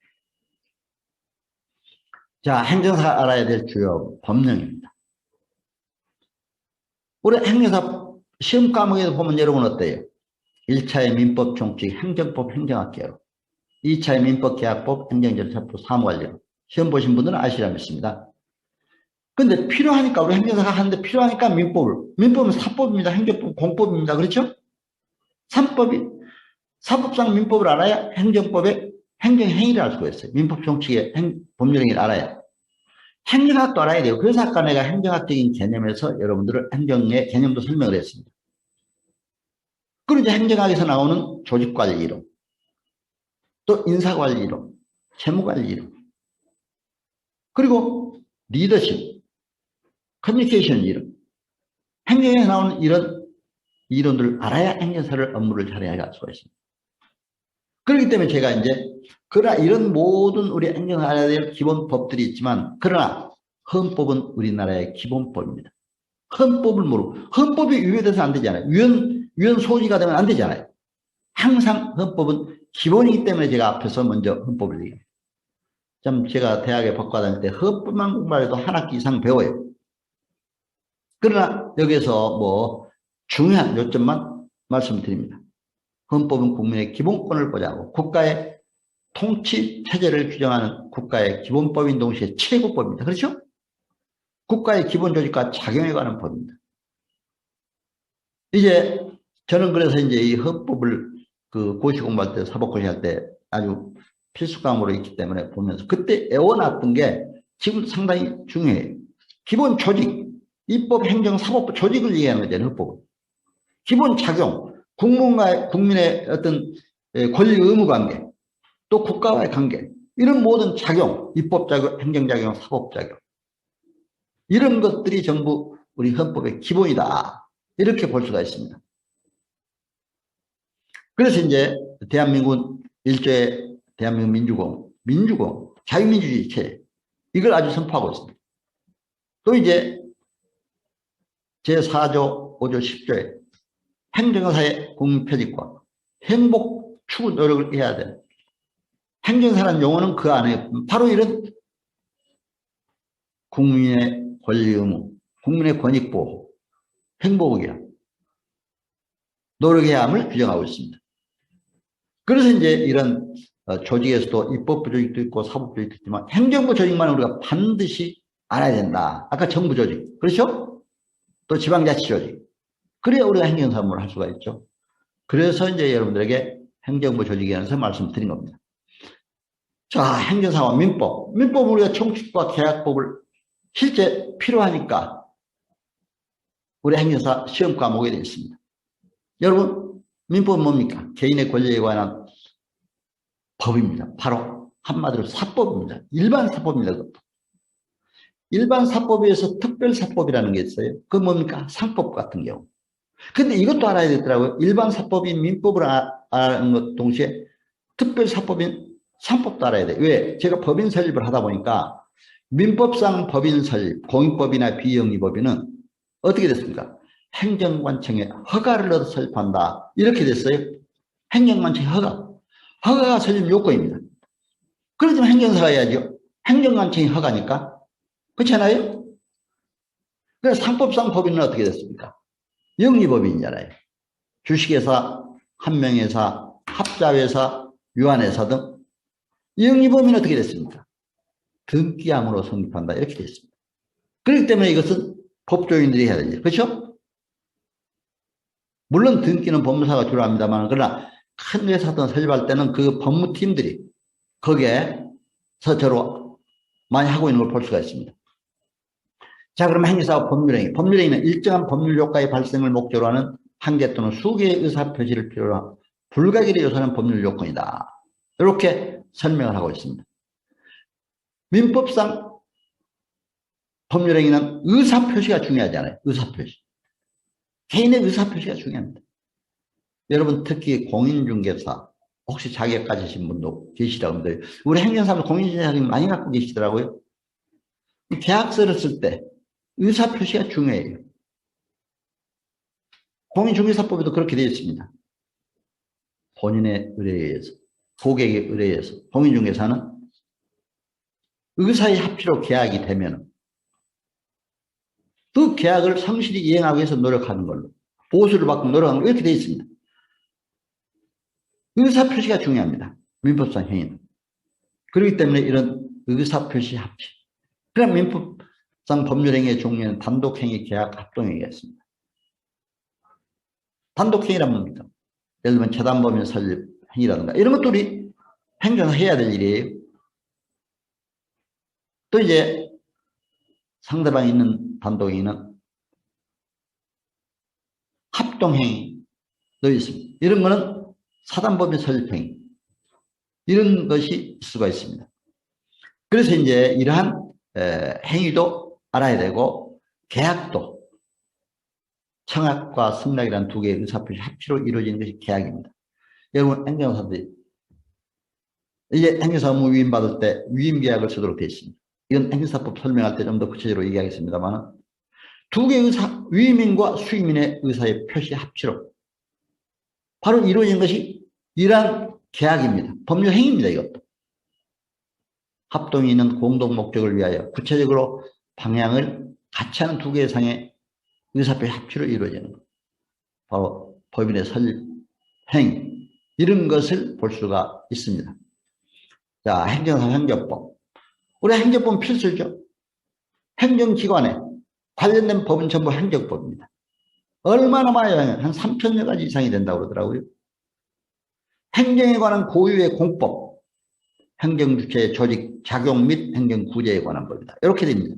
자, 행정사가 알아야 될 주요 법령입니다. 우리 행정사 시험 과목에도 보면 여러분 어때요? 1차의 민법 총칙 행정법 행정학개론, 2차의 민법 계약법 행정절차법 사무관리론. 시험 보신 분들은 아시리라 믿습니다. 근데 필요하니까 우리 행정사가 하는데 필요하니까 민법은 사법입니다. 행정법 공법입니다. 그렇죠? 3법이 사법상 민법을 알아야 행정법의 행정행위를 알 수가 있어요. 민법 총칙의 법률행위를 알아야. 행정학도 알아야 돼요. 그래서 아까 내가 행정학적인 개념에서 여러분들을 행정의 개념도 설명을 했습니다. 그리고 이제 행정학에서 나오는 조직관리이론, 또 인사관리이론, 채무관리이론, 그리고 리더십, 커뮤니케이션 이론, 행정에서 나오는 이런 이론들을 알아야 행정사를 업무를 잘해야 할 수가 있습니다. 그렇기 때문에 제가 이제 그러나 이런 모든 우리 행정사 알아야 될 기본 법들이 있지만 그러나 헌법은 우리나라의 기본법입니다. 헌법을 모르고 헌법이 위배돼서 안 되잖아요. 위헌 소지가 되면 안 되잖아요. 항상 헌법은 기본이기 때문에 제가 앞에서 먼저 헌법을 얘기합니다. 참 제가 대학에 법과 다닐 때 헌법만 공부해도 한 학기 이상 배워요. 그러나 여기서 뭐 중요한 요점만 말씀드립니다. 헌법은 국민의 기본권을 보장하고 국가의 통치 체제를 규정하는 국가의 기본법인 동시에 최고법입니다. 그렇죠? 국가의 기본 조직과 작용에 관한 법입니다. 이제 저는 그래서 이제 이 헌법을 그 고시 공부할 때, 사법고시 할 때 아주 필수 과목으로 있기 때문에 보면서 그때 애워놨던 게 지금 상당히 중요해요. 기본 조직, 입법, 행정, 사법부 조직을 얘기하는 거잖아요, 헌법은. 기본 작용, 국민의 어떤 권리 의무 관계, 또 국가와의 관계, 이런 모든 작용, 입법작용, 행정작용, 사법작용, 이런 것들이 전부 우리 헌법의 기본이다. 이렇게 볼 수가 있습니다. 그래서 이제 대한민국 일조의 대한민국 민주공, 자유민주주의 체제, 이걸 아주 선포하고 있습니다. 또 이제 제4조, 5조, 10조에 행정사의 국민표직과 행복 추구 노력을 해야 되는, 행정사라는 용어는 그 안에 바로 이런 국민의 권리 의무, 국민의 권익 보호, 행복이야 노력해야 함을 규정하고 있습니다. 그래서 이제 이런 조직에서도 입법부 조직도 있고 사법부 조직도 있지만 행정부 조직만 우리가 반드시 알아야 된다. 아까 정부 조직, 그렇죠? 또 지방자치 조직. 그래야 우리가 행정사업을 할 수가 있죠. 그래서 이제 여러분들에게 행정부 조직에 대해서 말씀드린 겁니다. 자, 행정사와 민법. 민법은 우리가 총칙과 계약법을 실제 필요하니까 우리 행정사 시험 과목에 되어 있습니다. 여러분, 민법은 뭡니까? 개인의 권리에 관한 법입니다. 바로 한마디로 사법입니다. 일반 사법입니다. 그것도. 일반 사법에 의해서 특별사법이라는 게 있어요. 그건 뭡니까? 상법 같은 경우. 근데 이것도 알아야 되더라고요. 일반 사법인 민법을 아는 것 동시에 특별사법인 상법도 알아야 돼요. 왜? 제가 법인 설립을 하다 보니까 민법상 법인 설립, 공익법이나 비영리법인은 어떻게 됐습니까? 행정관청에 허가를 얻어 설립한다. 이렇게 됐어요. 행정관청의 허가. 허가가 설립 요건입니다. 그렇지만 행정사가 해야죠. 행정관청의 허가니까. 그렇잖아요? 그래서 상법상 법인은 어떻게 됐습니까? 영리법인이잖아요. 주식회사, 한명회사, 합자회사, 유한회사 등. 영리법인은 어떻게 됐습니까? 등기함으로 성립한다. 이렇게 됐습니다. 그렇기 때문에 이것은 법조인들이 해야 되죠. 그렇죠? 물론 등기는 법무사가 주로 합니다만, 그러나 큰 회사든 설립할 때는 그 법무팀들이 거기에서 저로 많이 하고 있는 걸 볼 수가 있습니다. 자, 그럼 행위사와 법률행위. 법률행위는 일정한 법률 효과의 발생을 목적으로 하는 한 개 또는 수개의 의사표시를 필요로 한 불가결의 요소는 법률 요건이다. 이렇게 설명을 하고 있습니다. 민법상 법률행위는 의사표시가 중요하잖아요. 의사표시. 개인의 의사표시가 중요합니다. 여러분, 특히 공인중개사, 혹시 자격 가지신 분도 계시다고 합니다. 우리 행정사는 공인중개사님 많이 갖고 계시더라고요. 계약서를 쓸 때 의사표시가 중요해요. 공인중개사법에도 그렇게 되어 있습니다. 본인의 의뢰에 의해서, 고객의 의뢰에 의해서 공인중개사는 의사의 합의로 계약이 되면 그 계약을 성실히 이행하기 위해서 노력하는 걸로, 보수를 받고 노력하는 걸로 이렇게 되어 있습니다. 의사표시가 중요합니다. 민법상 행위는. 그렇기 때문에 이런 의사표시 합의. 그럼 민법상 법률행위의 종류는 단독행위, 계약, 합동행위가 있습니다. 단독행위란 뭡니까? 예를 들면 재단법인 설립 행위라든가 이런 것도 우리 행정사 해야 될 일이에요. 또 이제 상대방이 있는 단독행위는 합동행위도 있습니다. 이런 거는 사단법인 설립행위, 이런 것이 있을 수가 있습니다. 그래서 이제 이러한 행위도 알아야 되고, 계약도 청약과 승낙이라는 두 개의 의사표시 합치로 이루어지는 것이 계약입니다. 여러분, 행정사들이 이제 행정사 업무 위임받을 때 위임계약을 쓰도록 되어 있습니다. 이건 행정사법 설명할 때 좀 더 구체적으로 얘기하겠습니다만, 두 개의 의사, 위임인과 수임인의 의사의 표시 합치로 바로 이루어진 것이 이러한 계약입니다. 법률 행위입니다. 이것도. 합동인은 공동 목적을 위하여 구체적으로 방향을 같이 하는 두 개의 상의 의사표시 합치로 이루어지는 것. 바로 법인의 설립, 행위, 이런 것을 볼 수가 있습니다. 자, 행정사 행정법. 우리 행정법은 필수죠. 행정기관에 관련된 법은 전부 행정법입니다. 얼마나 많아요? 한 3,000여 가지 이상이 된다고 그러더라고요. 행정에 관한 고유의 공법, 행정주체의 조직, 작용 및 행정구제에 관한 법이다. 이렇게 됩니다.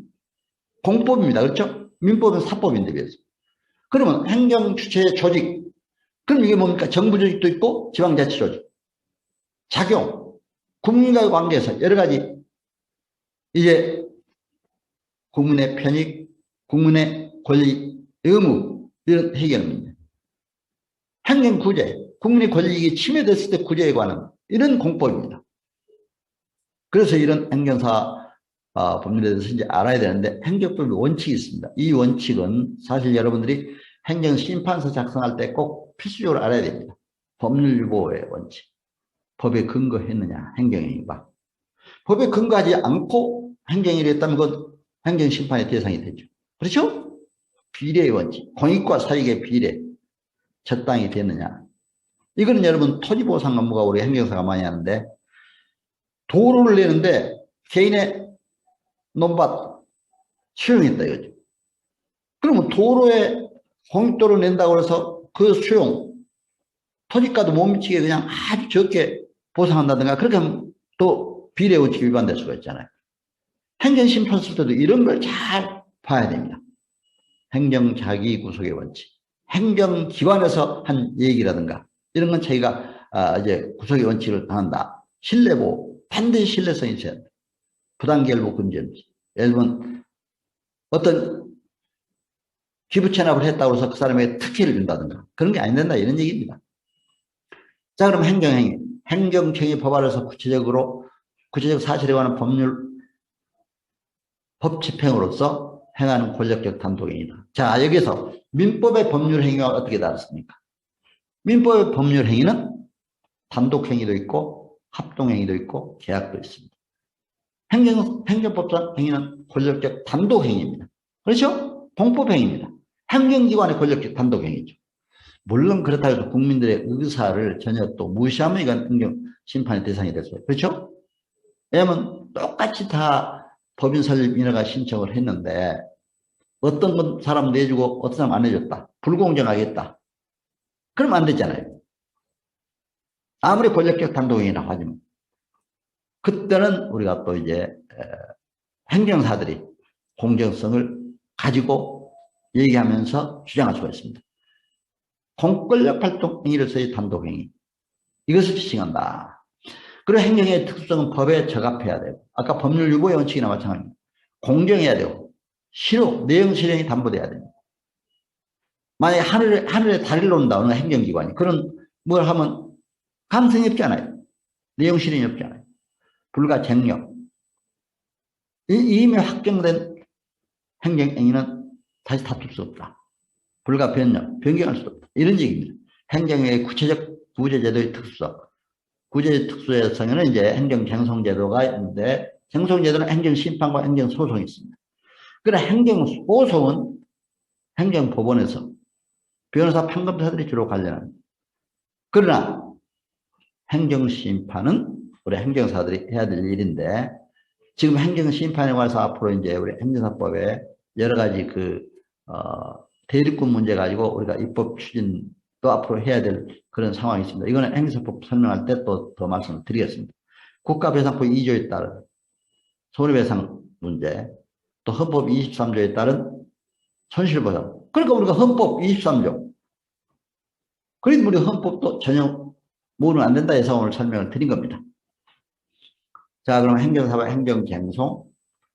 공법입니다. 그렇죠? 민법은 사법인데 비해서. 그러면 행정주체의 조직, 그럼 이게 뭡니까? 정부 조직도 있고 지방자치 조직, 작용, 국민과의 관계에서 여러 가지 이제 국민의 편익, 국민의 권리, 의무 이런 해결입니다. 행정구제, 국민의 권익이 침해됐을 때 구제에 관한 이런 공법입니다. 그래서 이런 행정사 법률에 대해서 이제 알아야 되는데 행정법의 원칙이 있습니다. 이 원칙은 사실 여러분들이 행정심판서 작성할 때 꼭 필수적으로 알아야 됩니다. 법률유보의 원칙. 법에 근거했느냐, 행정행위가. 법에 근거하지 않고 행정일을 했다면 그건 행정심판의 대상이 되죠. 그렇죠? 비례의 원칙, 공익과 사익의 비례, 적당히 됐느냐. 이거는 여러분 토지보상 업무가 우리 행정사가 많이 하는데 도로를 내는데 개인의 논밭 수용했다 이거죠. 그러면 도로에 공익도로를 낸다고 해서 그 수용, 토지가도 못 미치게 그냥 아주 적게 보상한다든가 그렇게 하면 또 비례 원칙이 위반될 수가 있잖아요. 행정심판 쓸 때도 이런 걸 잘 봐야 됩니다. 행정자기구속의 원칙, 행정기관에서 한 얘기라든가 이런 건 자기가 이제 구속의 원칙을 당한다. 신뢰보호, 반드시 신뢰성이 있어야 합니다. 부당결부 금지. 예를 들면 어떤 기부 체납을 했다고 해서 그 사람에게 특혜를 준다든가 그런 게 안 된다 이런 얘기입니다. 자, 그럼 행정행위, 행정청이 법안에서 구체적 사실에 관한 법 집행으로서 행하는 권력적 단독행위다. 자, 여기서 민법의 법률행위와 어떻게 다릅니까? 민법의 법률행위는 단독행위도 있고 합동행위도 있고 계약도 있습니다. 행정법상 행위는 권력적 단독행위입니다. 그렇죠? 공법행위입니다. 행정기관의 권력적 단독행위죠. 물론 그렇다고 해서 국민들의 의사를 전혀 또 무시하면 이건 행정심판의 대상이 됐어요. 그렇죠? 왜냐하면 똑같이 다 법인 설립 인허가 신청을 했는데 어떤 사람 내주고 어떤 사람 안 내줬다. 불공정하겠다. 그러면 안 되잖아요. 아무리 권력적 단독행위라고 하지만. 그때는 우리가 또 이제 행정사들이 공정성을 가지고 얘기하면서 주장할 수가 있습니다. 공권력 활동 행위로서의 단독행위. 이것을 지칭한다. 그리고 행정의 특수성은 법에 적합해야 되고 아까 법률 유보의 원칙이나 마찬가지입니다. 공정해야 되고 내용 실행이 담보돼야 됩니다. 만약에 하늘에 다리를 놓는다 어느 행정기관이 그런 뭘 하면 감성이 없지 않아요. 내용 실행이 없지 않아요. 불가쟁력. 이미 확정된 행정행위는 다시 다툴 수 없다. 불가변력, 변경할 수 없다. 이런 얘기입니다. 행정의 구체적 구제제도의 특수성. 구제의 특수성에는 이제 행정쟁송제도가 있는데 쟁송제도는 행정심판과 행정소송이 있습니다. 그러나 행정소송은 행정법원에서 변호사 판검사들이 주로 관련합니다. 그러나 행정심판은 우리 행정사들이 해야 될 일인데 지금 행정심판에 관해서 앞으로 이제 우리 행정사법에 여러 가지 대립군 문제 가지고 우리가 입법 추진도 앞으로 해야 될 그런 상황이 있습니다. 이거는 행정사법 설명할 때 또 더 말씀을 드리겠습니다. 국가배상법 2조에 따른 손해배상 문제, 또 헌법 23조에 따른 손실보상. 그러니까 우리가 헌법 23조. 그러니까 우리 헌법도 전혀 모르면 안 된다 해서 오늘 설명을 드린 겁니다. 자, 그럼 행정사법, 행정쟁송,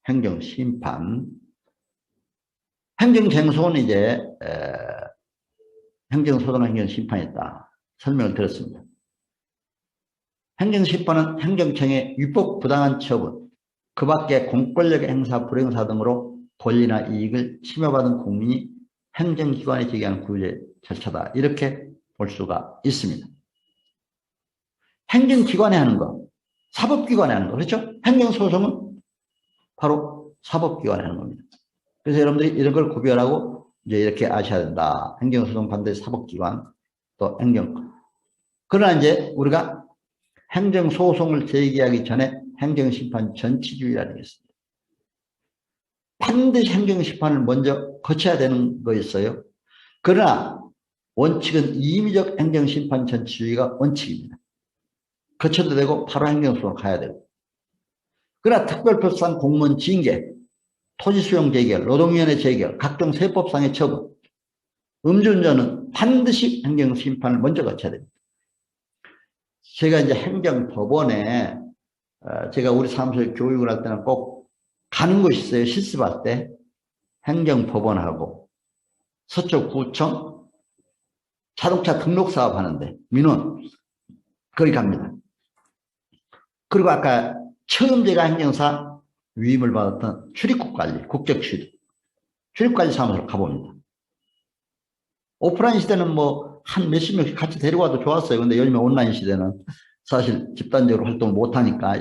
행정심판. 행정쟁송은 이제 행정소송, 행정심판이 있다. 설명을 드렸습니다. 행정심판은 행정청의 위법 부당한 처분, 그 밖에 공권력의 행사, 불행사 등으로 권리나 이익을 침해받은 국민이 행정기관에 제기하는 구제 절차다. 이렇게 볼 수가 있습니다. 행정기관에 하는 거, 사법기관에 하는 거, 그렇죠? 행정소송은 바로 사법기관에 하는 겁니다. 그래서 여러분들이 이런 걸 구별하고 이제 이렇게 아셔야 된다. 행정소송 반드시 사법기관, 또 그러나 이제 우리가 행정소송을 제기하기 전에 행정심판 전치주의라는 게 있습니다. 반드시 행정심판을 먼저 거쳐야 되는 거 있어요. 그러나 원칙은 임의적 행정심판 전치주의가 원칙입니다. 거쳐도 되고 바로 행정소송으로 가야 되고. 그러나 특별법상 공무원 징계, 토지수용 재결, 노동위원회 재결, 각종 세법상의 처분, 음주운전은 반드시 행정심판을 먼저 거쳐야 됩니다. 제가 이제 행정법원에 제가 우리 사무소에 교육을 할 때는 꼭 가는 곳이 있어요. 실습할 때 행정법원하고 서초구청 자동차 등록사업 하는데 민원 거기 갑니다. 그리고 아까 처음 제가 행정사 위임을 받았던 출입국관리, 출입관리 사무소로 가봅니다. 오프라인 시대는 뭐 한 몇십 명씩 같이 데리고 와도 좋았어요. 근데 요즘에 온라인 시대는 사실 집단적으로 활동을 못하니까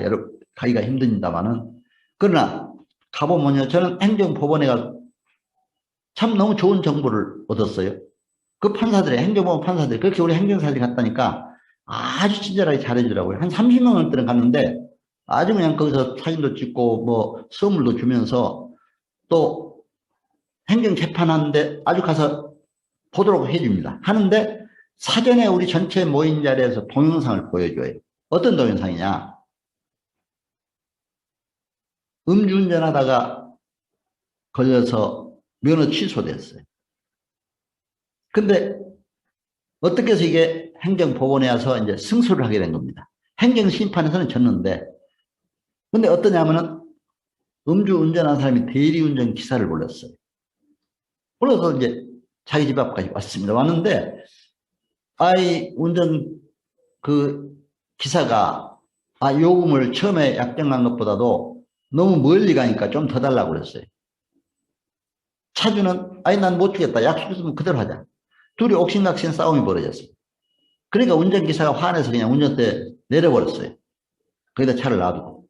가기가 힘듭니다만은, 그러나 가보면요, 저는 행정법원에 가서 참 너무 좋은 정보를 얻었어요. 그 판사들이, 행정법원 판사들이 그렇게 우리 행정사들이 갔다니까 아주 친절하게 잘해주더라고요. 한 30명을 갔는데 아주 그냥 거기서 사진도 찍고 뭐 선물도 주면서 또 행정재판하는데 아주 가서 보도록 해줍니다. 하는데 사전에 우리 전체 모인 자리에서 동영상을 보여줘요. 어떤 동영상이냐? 음주운전하다가 걸려서 면허 취소됐어요. 근데 어떻게 해서 이게 행정법원에 와서 이제 승소를 하게 된 겁니다. 행정심판에서는 졌는데, 근데 어떠냐면은 음주운전한 사람이 대리운전 기사를 불렀어요. 불러서 이제 자기 집 앞까지 왔습니다. 왔는데, 운전 그 기사가 요금을 처음에 약정한 것보다도 너무 멀리 가니까 좀 더 달라고 그랬어요. 차주는 난 못 주겠다. 약속했으면 그대로 하자. 둘이 옥신각신 싸움이 벌어졌어요. 그러니까 운전기사가 화내서 그냥 운전대 내려버렸어요. 거기다 차를 놔두고.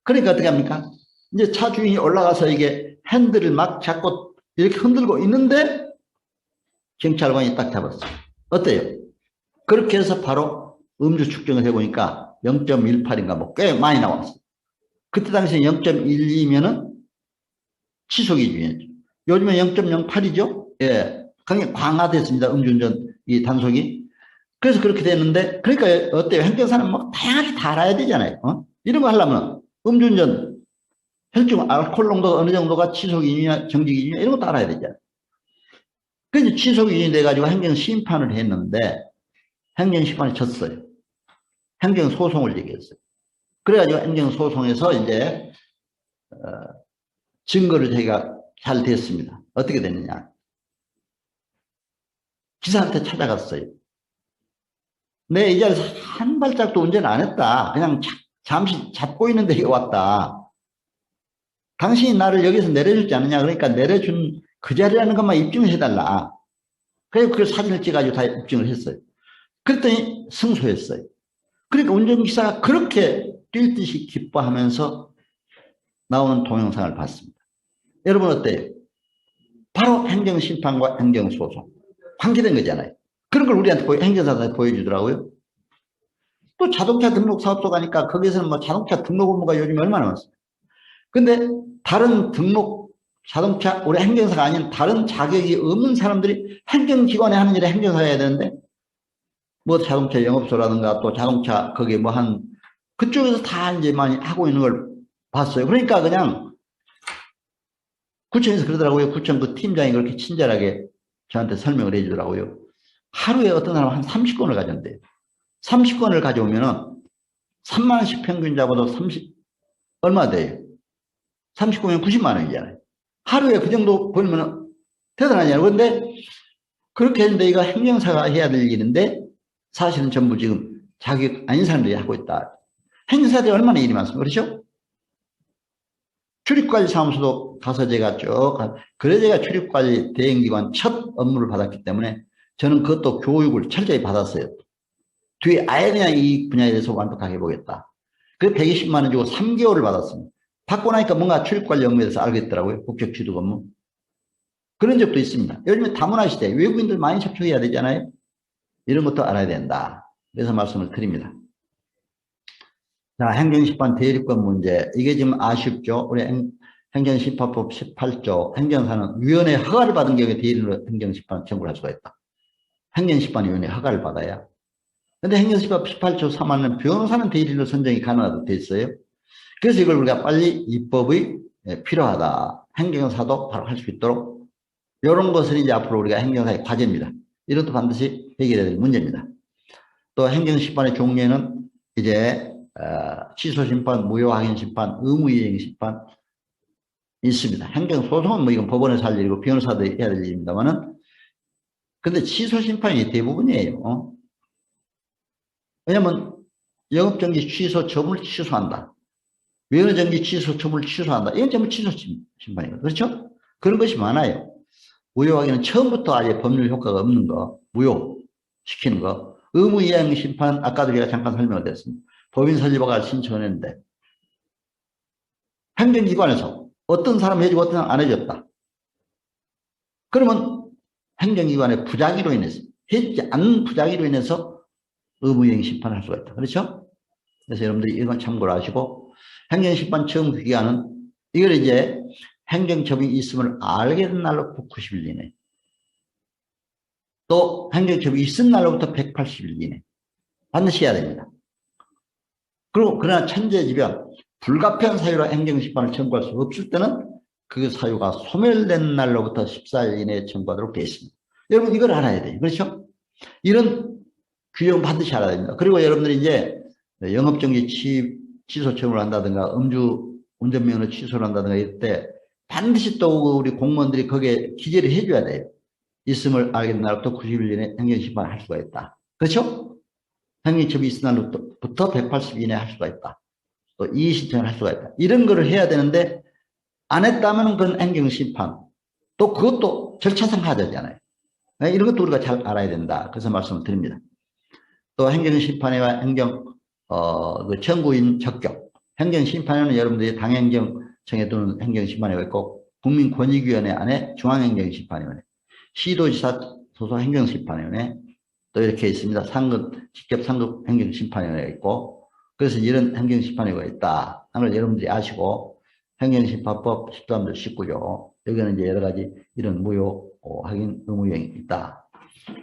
그러니까 어떻게 합니까? 이제 차 주인이 올라가서 이게 핸들을 막 잡고 이렇게 흔들고 있는데 경찰관이 딱 잡았어요. 어때요? 그렇게 해서 바로 음주 측정을 해보니까 0.18인가 뭐 꽤 많이 나왔어요. 그때 당시에 0.12면은 취소 기준이었죠. 요즘에 0.08이죠? 예. 굉장히 강화됐습니다. 음주운전 이 단속이. 그래서 그렇게 됐는데, 그러니까 어때요? 행정사는 뭐 다양하게 다 알아야 되잖아요. 이런 거 하려면 음주운전, 혈중 알코올 농도가 어느 정도가 취소 기준이냐 정지 기준이냐 이런 것도 알아야 되잖아요. 그래서 취소 기준이 돼가지고 행정심판을 했는데 행정심판이 졌어요. 행정소송을 제기했어요. 그래가지고 행정소송에서 이제 증거를 제가 잘 됐습니다. 어떻게 됐느냐. 기사한테 찾아갔어요. 내 이 자리에서 한 발짝도 운전 안 했다. 그냥 잠시 잡고 있는데 이거 왔다. 당신이 나를 여기서 내려주지 않느냐. 그러니까 내려준 그 자리라는 것만 입증을 해달라. 그래서 그 사진을 찍어가지고 다 입증을 했어요. 그랬더니 승소했어요. 그러니까 운전기사가 그렇게 뛸 듯이 기뻐하면서 나오는 동영상을 봤습니다. 여러분 어때요? 바로 행정심판과 행정소송. 관계된 거잖아요. 그런 걸 우리한테 행정사한테 보여주더라고요. 또 자동차 등록 사업소 가니까 거기서는 뭐 자동차 등록 업무가 요즘 얼마나 많습니까? 근데 다른 등록 자동차 우리 행정사가 아닌 다른 자격이 없는 사람들이 행정기관에 하는 일에 행정사 해야 되는데 뭐 자동차 영업소라든가 또 자동차 거기 뭐 그쪽에서 다 이제 많이 하고 있는 걸 봤어요. 그러니까 그냥 구청에서 그러더라고요. 구청 그 팀장이 그렇게 친절하게 저한테 설명을 해주더라고요. 하루에 어떤 사람은 한 30건을 가져온대요. 30건을 가져오면은 3만 원씩 평균 잡아도 얼마 돼요? 39면 90만 원이잖아요. 하루에 그 정도 벌면은 대단하잖아요. 그런데 그렇게 했는데 이거 행정사가 해야 될 일인데 사실은 전부 지금 자격 아닌 사람들이 하고 있다. 행정사들이 얼마나 일이 많습니까? 그렇죠? 출입관리 사무소도 가서 제가 그래 제가 출입관리 대행기관 첫 업무를 받았기 때문에 저는 그것도 교육을 철저히 받았어요. 뒤에 아예 그냥 이 분야에 대해서 완벽하게 해보겠다. 그래서 120만 원 주고 3개월을 받았습니다. 받고 나니까 뭔가 출입관리 업무에 대해서 알겠더라고요. 국적 취득 업무. 그런 적도 있습니다. 요즘에 다문화 시대, 외국인들 많이 접촉해야 되잖아요. 이런 것도 알아야 된다. 그래서 말씀을 드립니다. 자, 행정심판 대리권 문제. 이게 지금 아쉽죠. 우리 행정심판법 18조 행정사는 위원회 허가를 받은 경우에 대리인으로 행정심판 청구를 할 수가 있다. 행정심판위원회 허가를 받아야. 근데 행정심판 18조 3항은 변호사는 대리인으로 선정이 가능하다고 돼 있어요. 그래서 이걸 우리가 빨리 입법이 필요하다. 행정사도 바로 할 수 있도록 이런 것은 이제 앞으로 우리가 행정사의 과제입니다. 이것도 반드시 해결해야 될 문제입니다. 또 행정심판의 종류에는 이제 취소심판, 무효확인심판, 의무이행심판 있습니다. 행정소송은 뭐 이건 법원에서 할 일이고 변호사도 해야 될 일입니다만은 근데 취소심판이 대부분이에요. 왜냐면 영업정지 취소 처분을 취소한다. 면허정지 취소 처분을 취소한다. 이건 전부 취소심판이거든요. 그렇죠? 그런 것이 많아요. 무효확인은 처음부터 아예 법률 효과가 없는 거, 무효시키는 거. 의무이행심판, 아까도 제가 잠깐 설명을 드렸습니다. 법인 설립허가를 신청을 했는데 행정기관에서 어떤 사람 해주고 어떤 사람 안 해줬다. 그러면 행정기관의 부작위로 인해서 해주지 않는 부작위로 인해서 의무이행심판을 할 수가 있다. 그렇죠? 그래서 여러분들이 이건 참고를 하시고 행정심판 청구 기간은 이걸 이제 행정처분이 있음을 알게 된 날로부터 90일 이내 또 행정처분이 있은 날로부터 180일 이내 반드시 해야 됩니다. 그리고 그러나 천재지변 불가피한 사유로 행정심판을 청구할 수 없을 때는 그 사유가 소멸된 날로부터 14일 이내에 청구하도록 되어 있습니다. 여러분 이걸 알아야 돼요. 그렇죠? 이런 규정은 반드시 알아야 됩니다. 그리고 여러분들이 이제 영업정지 취소 처분을 한다든가 음주 운전면허 취소를 한다든가 이럴 때 반드시 또 우리 공무원들이 거기에 기재를 해줘야 돼요. 있음을 알게 된 날부터 90일 이내에 행정심판을 할 수가 있다. 그렇죠? 행정처분이 있은 날부터 180일 이내에 할 수가 있다. 또 이의신청을 할 수가 있다. 이런 거를 해야 되는데 안 했다면 그건 행정심판. 또 그것도 절차상 해야 되잖아요. 이런 것도 우리가 잘 알아야 된다. 그래서 말씀을 드립니다. 또 행정심판과 그 청구인 적격. 행정심판에는 여러분들이 당행정청에 두는 행정심판위가 있고 국민권익위원회 안에 중앙행정심판위원회, 시도지사 소속 행정심판위원회 또 이렇게 있습니다. 직접 상급 행정심판위원회가 있고 그래서 이런 행정심판위가 있다. 하는 걸 여러분들이 아시고 행정심판법 13조 19조 여기는 이제 여러 가지 이런 무효 확인 의무형이 있다.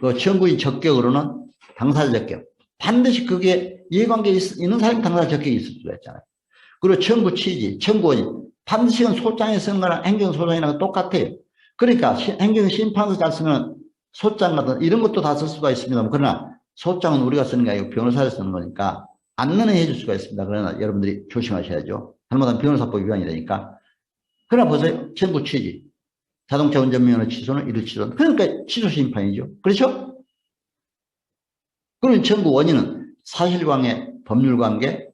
그 청구인 적격으로는 당사자 적격. 반드시 그게 이해관계 있는 사람이 당사자 적격이 있을 수가 있잖아요. 그리고 청구 취지, 청구원이 반드시 소장에 쓰는 거랑 행정소장이랑 똑같아요. 그러니까 행정심판서 잘 쓰면 소장 같은 이런 것도 다 쓸 수가 있습니다. 그러나 소장은 우리가 쓰는 게 아니고 변호사를 쓰는 거니까 안내는 해줄 수가 있습니다. 그러나 여러분들이 조심하셔야죠. 잘못하면 변호사법 위반이 되니까. 그러나 보세요. 청구 취지. 자동차 운전면허 취소는 이를 취소. 그러니까 취소심판이죠. 그렇죠? 그런 청구 원인은 사실관계, 법률관계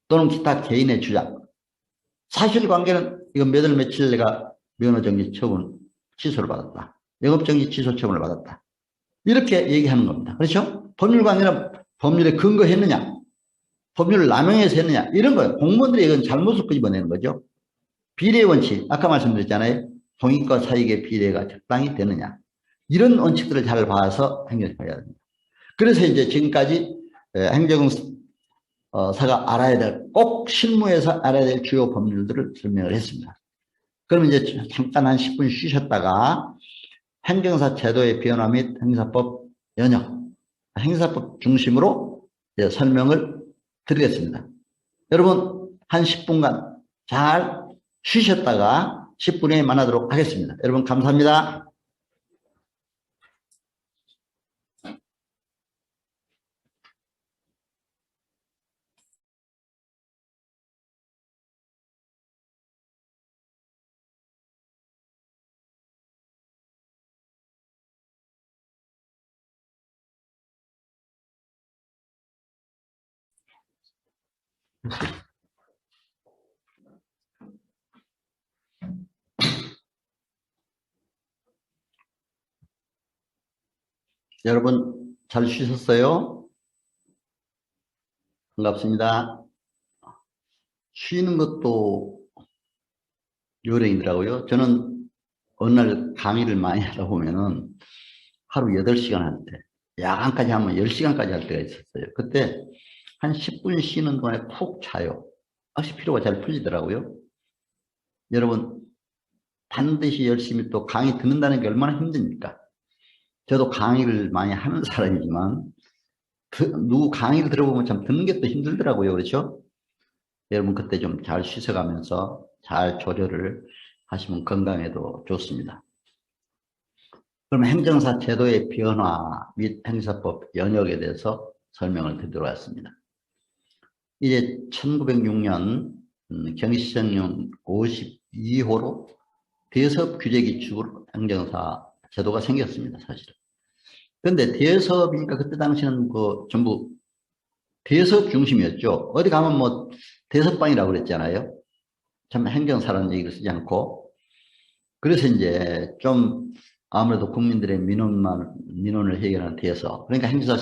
또는 기타 개인의 주장. 사실관계는 이건 몇 월 며칠 내가 면허정지 처분 취소를 받았다. 영업정지 취소 처분을 받았다. 이렇게 얘기하는 겁니다. 그렇죠? 법률관계는 법률에 근거했느냐, 법률을 남용해서 했느냐 이런 거예요. 공무원들이 이건 잘못을 끄집어내는 거죠. 비례 원칙, 아까 말씀드렸잖아요. 공익과 사익의 비례가 적당히 되느냐. 이런 원칙들을 잘 봐서 행정심판을 해야 됩니다. 그래서 이제 지금까지 행정사가 알아야 될, 꼭 실무에서 알아야 될 주요 법률들을 설명을 했습니다. 그러면 이제 잠깐 한 10분 쉬셨다가 행정사 제도의 변화 및 행사법 연영, 행사법 중심으로 이제 설명을 드리겠습니다. 여러분 한 10분간 잘 쉬셨다가 10분에 만나도록 하겠습니다. 여러분 감사합니다. 여러분 잘 쉬셨어요? 반갑습니다. 쉬는 것도 요령이더라고요. 저는 어느 날 강의를 많이 하다 보면은 하루 8시간 할 때, 야간까지 하면 10시간까지 할 때가 있었어요. 그때 한 10분 쉬는 동안에 푹 자요. 역시 피로가 잘 풀리더라고요. 여러분 반드시 열심히 또 강의 듣는다는 게 얼마나 힘듭니까? 저도 강의를 많이 하는 사람이지만 누구 강의를 들어보면 참 듣는 게 또 힘들더라고요. 그렇죠? 여러분 그때 좀 잘 쉬셔가면서 잘 조절을 하시면 건강에도 좋습니다. 그럼 행정사 제도의 변화 및 행사법 연역에 대해서 설명을 드리도록 하겠습니다. 이제 1906년 경시정령 52호로 대서업 규제 기축으로 행정사 제도가 생겼습니다. 사실은. 그런데 대서업이니까 그때 당시는 전부 대서업 중심이었죠. 어디 가면 뭐 대서방이라고 그랬잖아요. 참 행정사라는 얘기를 쓰지 않고. 그래서 이제 좀 아무래도 국민들의 민원을 해결하는 대서. 그러니까 행정사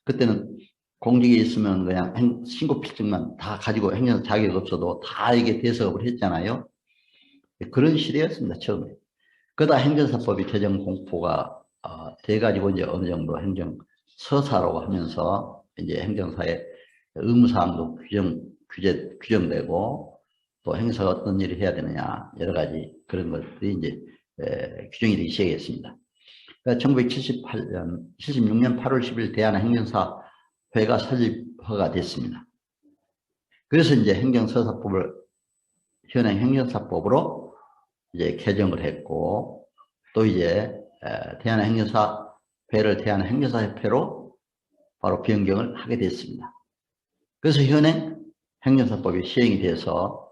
그때는 공직에 있으면 그냥 신고 필증만 다 가지고 행정사 자격 없어도 다 이게 대서업을 했잖아요. 그런 시대였습니다. 처음에. 그러다 행정사법이 제정 공포가 돼가지고 이제 어느 정도 행정서사라고 하면서 이제 행정사의 의무사항도 규정되고 또 행사가 어떤 일을 해야 되느냐 여러 가지 그런 것들이 이제 규정이 되기 시작했습니다. 그러니까 76년 8월 10일 대한행정사회가 설립허가 됐습니다. 그래서 이제 행정서사법을 현행 행정사법으로 이제 개정을 했고 또 이제 대한행정사회를 대한행정사협회로 바로 변경을 하게 됐습니다. 그래서 현행 행정사법이 시행이 돼서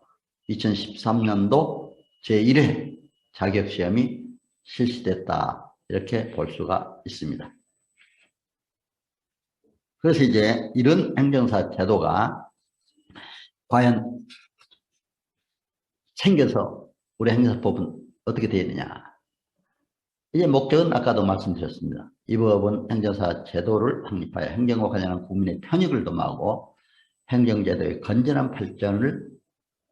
2013년도 제1회 자격시험이 실시됐다 이렇게 볼 수가 있습니다. 그래서 이제 이런 행정사 제도가 과연 생겨서 우리 행정사법은 어떻게 되어 있느냐. 이제 목적은 아까도 말씀드렸습니다. 이 법은 행정사 제도를 확립하여 행정과 관련한 국민의 편익을 도모하고 행정제도의 건전한 발전을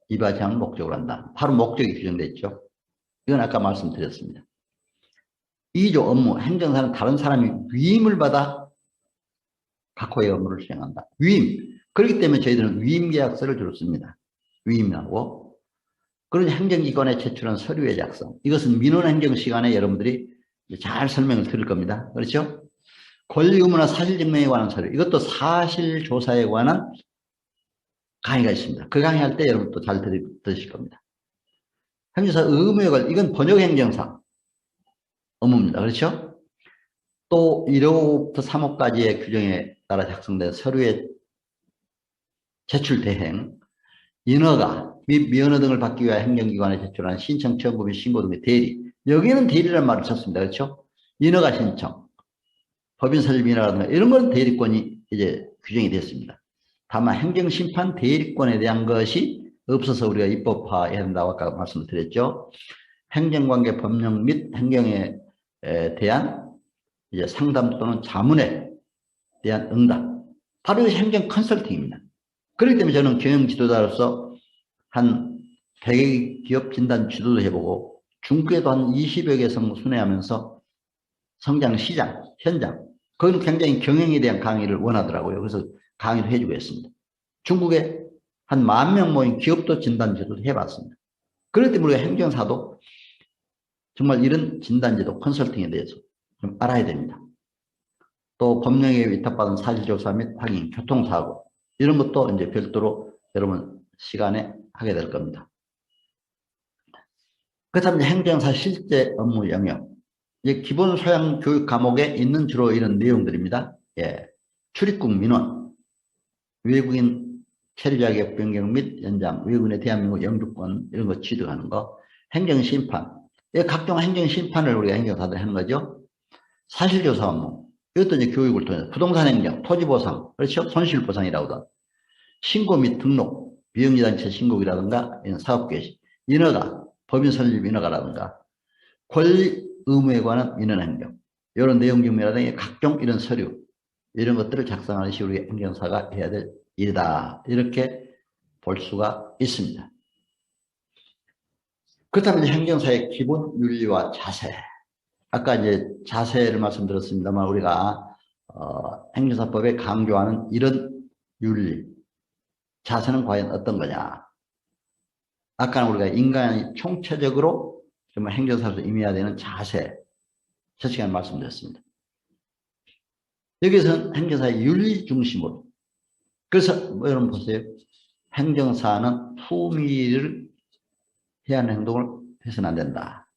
이바지하는 목적으로 한다. 바로 목적이 규정되어 있죠. 이건 아까 말씀드렸습니다. 2조 업무, 행정사는 다른 사람이 위임을 받아 각호의 업무를 수행한다. 위임. 그렇기 때문에 저희들은 위임계약서를 주로 씁니다. 위임하고. 그런 행정기관에 제출한 서류의 작성. 이것은 민원행정 시간에 여러분들이 잘 설명을 들을 겁니다. 그렇죠? 권리 의무나 사실증명에 관한 서류. 이것도 사실조사에 관한 강의가 있습니다. 그 강의할 때 여러분 또 잘 들으실 겁니다. 행정사 의무에 관련, 이건 번역행정사 업무입니다. 그렇죠? 또 1호부터 3호까지의 규정에 따라 작성된 서류의 제출 대행, 인허가 및 면허 등을 받기 위해 행정기관에 제출한 신청, 청구 및 신고 등의 대리. 여기는 대리라는 말을 썼습니다. 그렇죠? 인허가 신청, 법인 설립 인허가라든가 이런 건 대리권이 이제 규정이 됐습니다. 다만 행정심판 대리권에 대한 것이 없어서 우리가 입법화해야 한다고 아까 말씀을 드렸죠. 행정관계 법령 및 행정에 대한 이제 상담 또는 자문에 대한 응답. 바로 행정 컨설팅입니다. 그렇기 때문에 저는 경영 지도자로서 한 100여 기업 진단 지도도 해보고 중국에도 한 20여 개 순회하면서 성장 시장, 현장. 거기는 굉장히 경영에 대한 강의를 원하더라고요. 그래서 강의를 해주고 했습니다. 중국에 한 10,000명 모인 기업도 진단지도를 해봤습니다. 그렇기 때문에 우리가 행정사도 정말 이런 진단지도 컨설팅에 대해서 좀 알아야 됩니다. 또 법령에 위탁받은 사실조사 및 확인, 교통사고 이런 것도 이제 별도로 여러분 시간에 하게 될 겁니다. 그다음에 행정사 실제 업무 영역. 이제 기본 소양 교육 과목에 있는 주로 이런 내용들입니다. 예. 출입국 민원, 외국인 체류 자격 변경 및 연장, 외국인의 대한민국 영주권 이런 거 취득하는 거, 행정심판, 각종 행정심판을 우리가 행정사들이 하는 거죠. 사실조사 업무, 이것도 이제 교육을 통해서 부동산 행정, 토지보상, 그렇죠? 손실보상이라고도 신고 및 등록, 비영리단체 신고이라든가 이런 사업개시, 인허가, 법인 설립 인허가라든가 권리 의무에 관한 민원행정 이런 내용 증명이라든가 각종 이런 서류 이런 것들을 작성하는 것이 우리 행정사가 해야 될 일이다. 이렇게 볼 수가 있습니다. 그렇다면 행정사의 기본 윤리와 자세. 아까 이제 자세를 말씀드렸습니다만 우리가 행정사법에 강조하는 이런 윤리, 자세는 과연 어떤 거냐. 아까 우리가 인간이 총체적으로 정말 행정사로서 임해야 되는 자세, 저 시간에 말씀드렸습니다. 여기서는 행정사의 윤리 중심으로. 그래서 뭐 여러분 보세요. 행정사는 품위를 해야 하는 행동을 해서는 안 된다.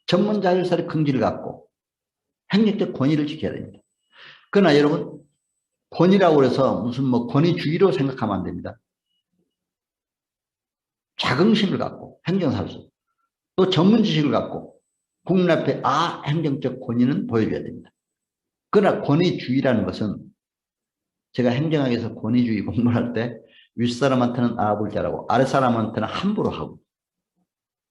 전문 자율사의 긍지를 갖고 행정적 권위를 지켜야 됩니다. 그러나 여러분, 권위라고 해서 무슨 뭐 권위주의로 생각하면 안 됩니다. 자긍심을 갖고 행정사로서 또 전문 지식을 갖고 국민 앞에 행정적 권위는 보여줘야 됩니다. 그러나 권위주의라는 것은 제가 행정학에서 권위주의 공부할 때 윗사람한테는 아불자라고 아랫사람한테는 함부로 하고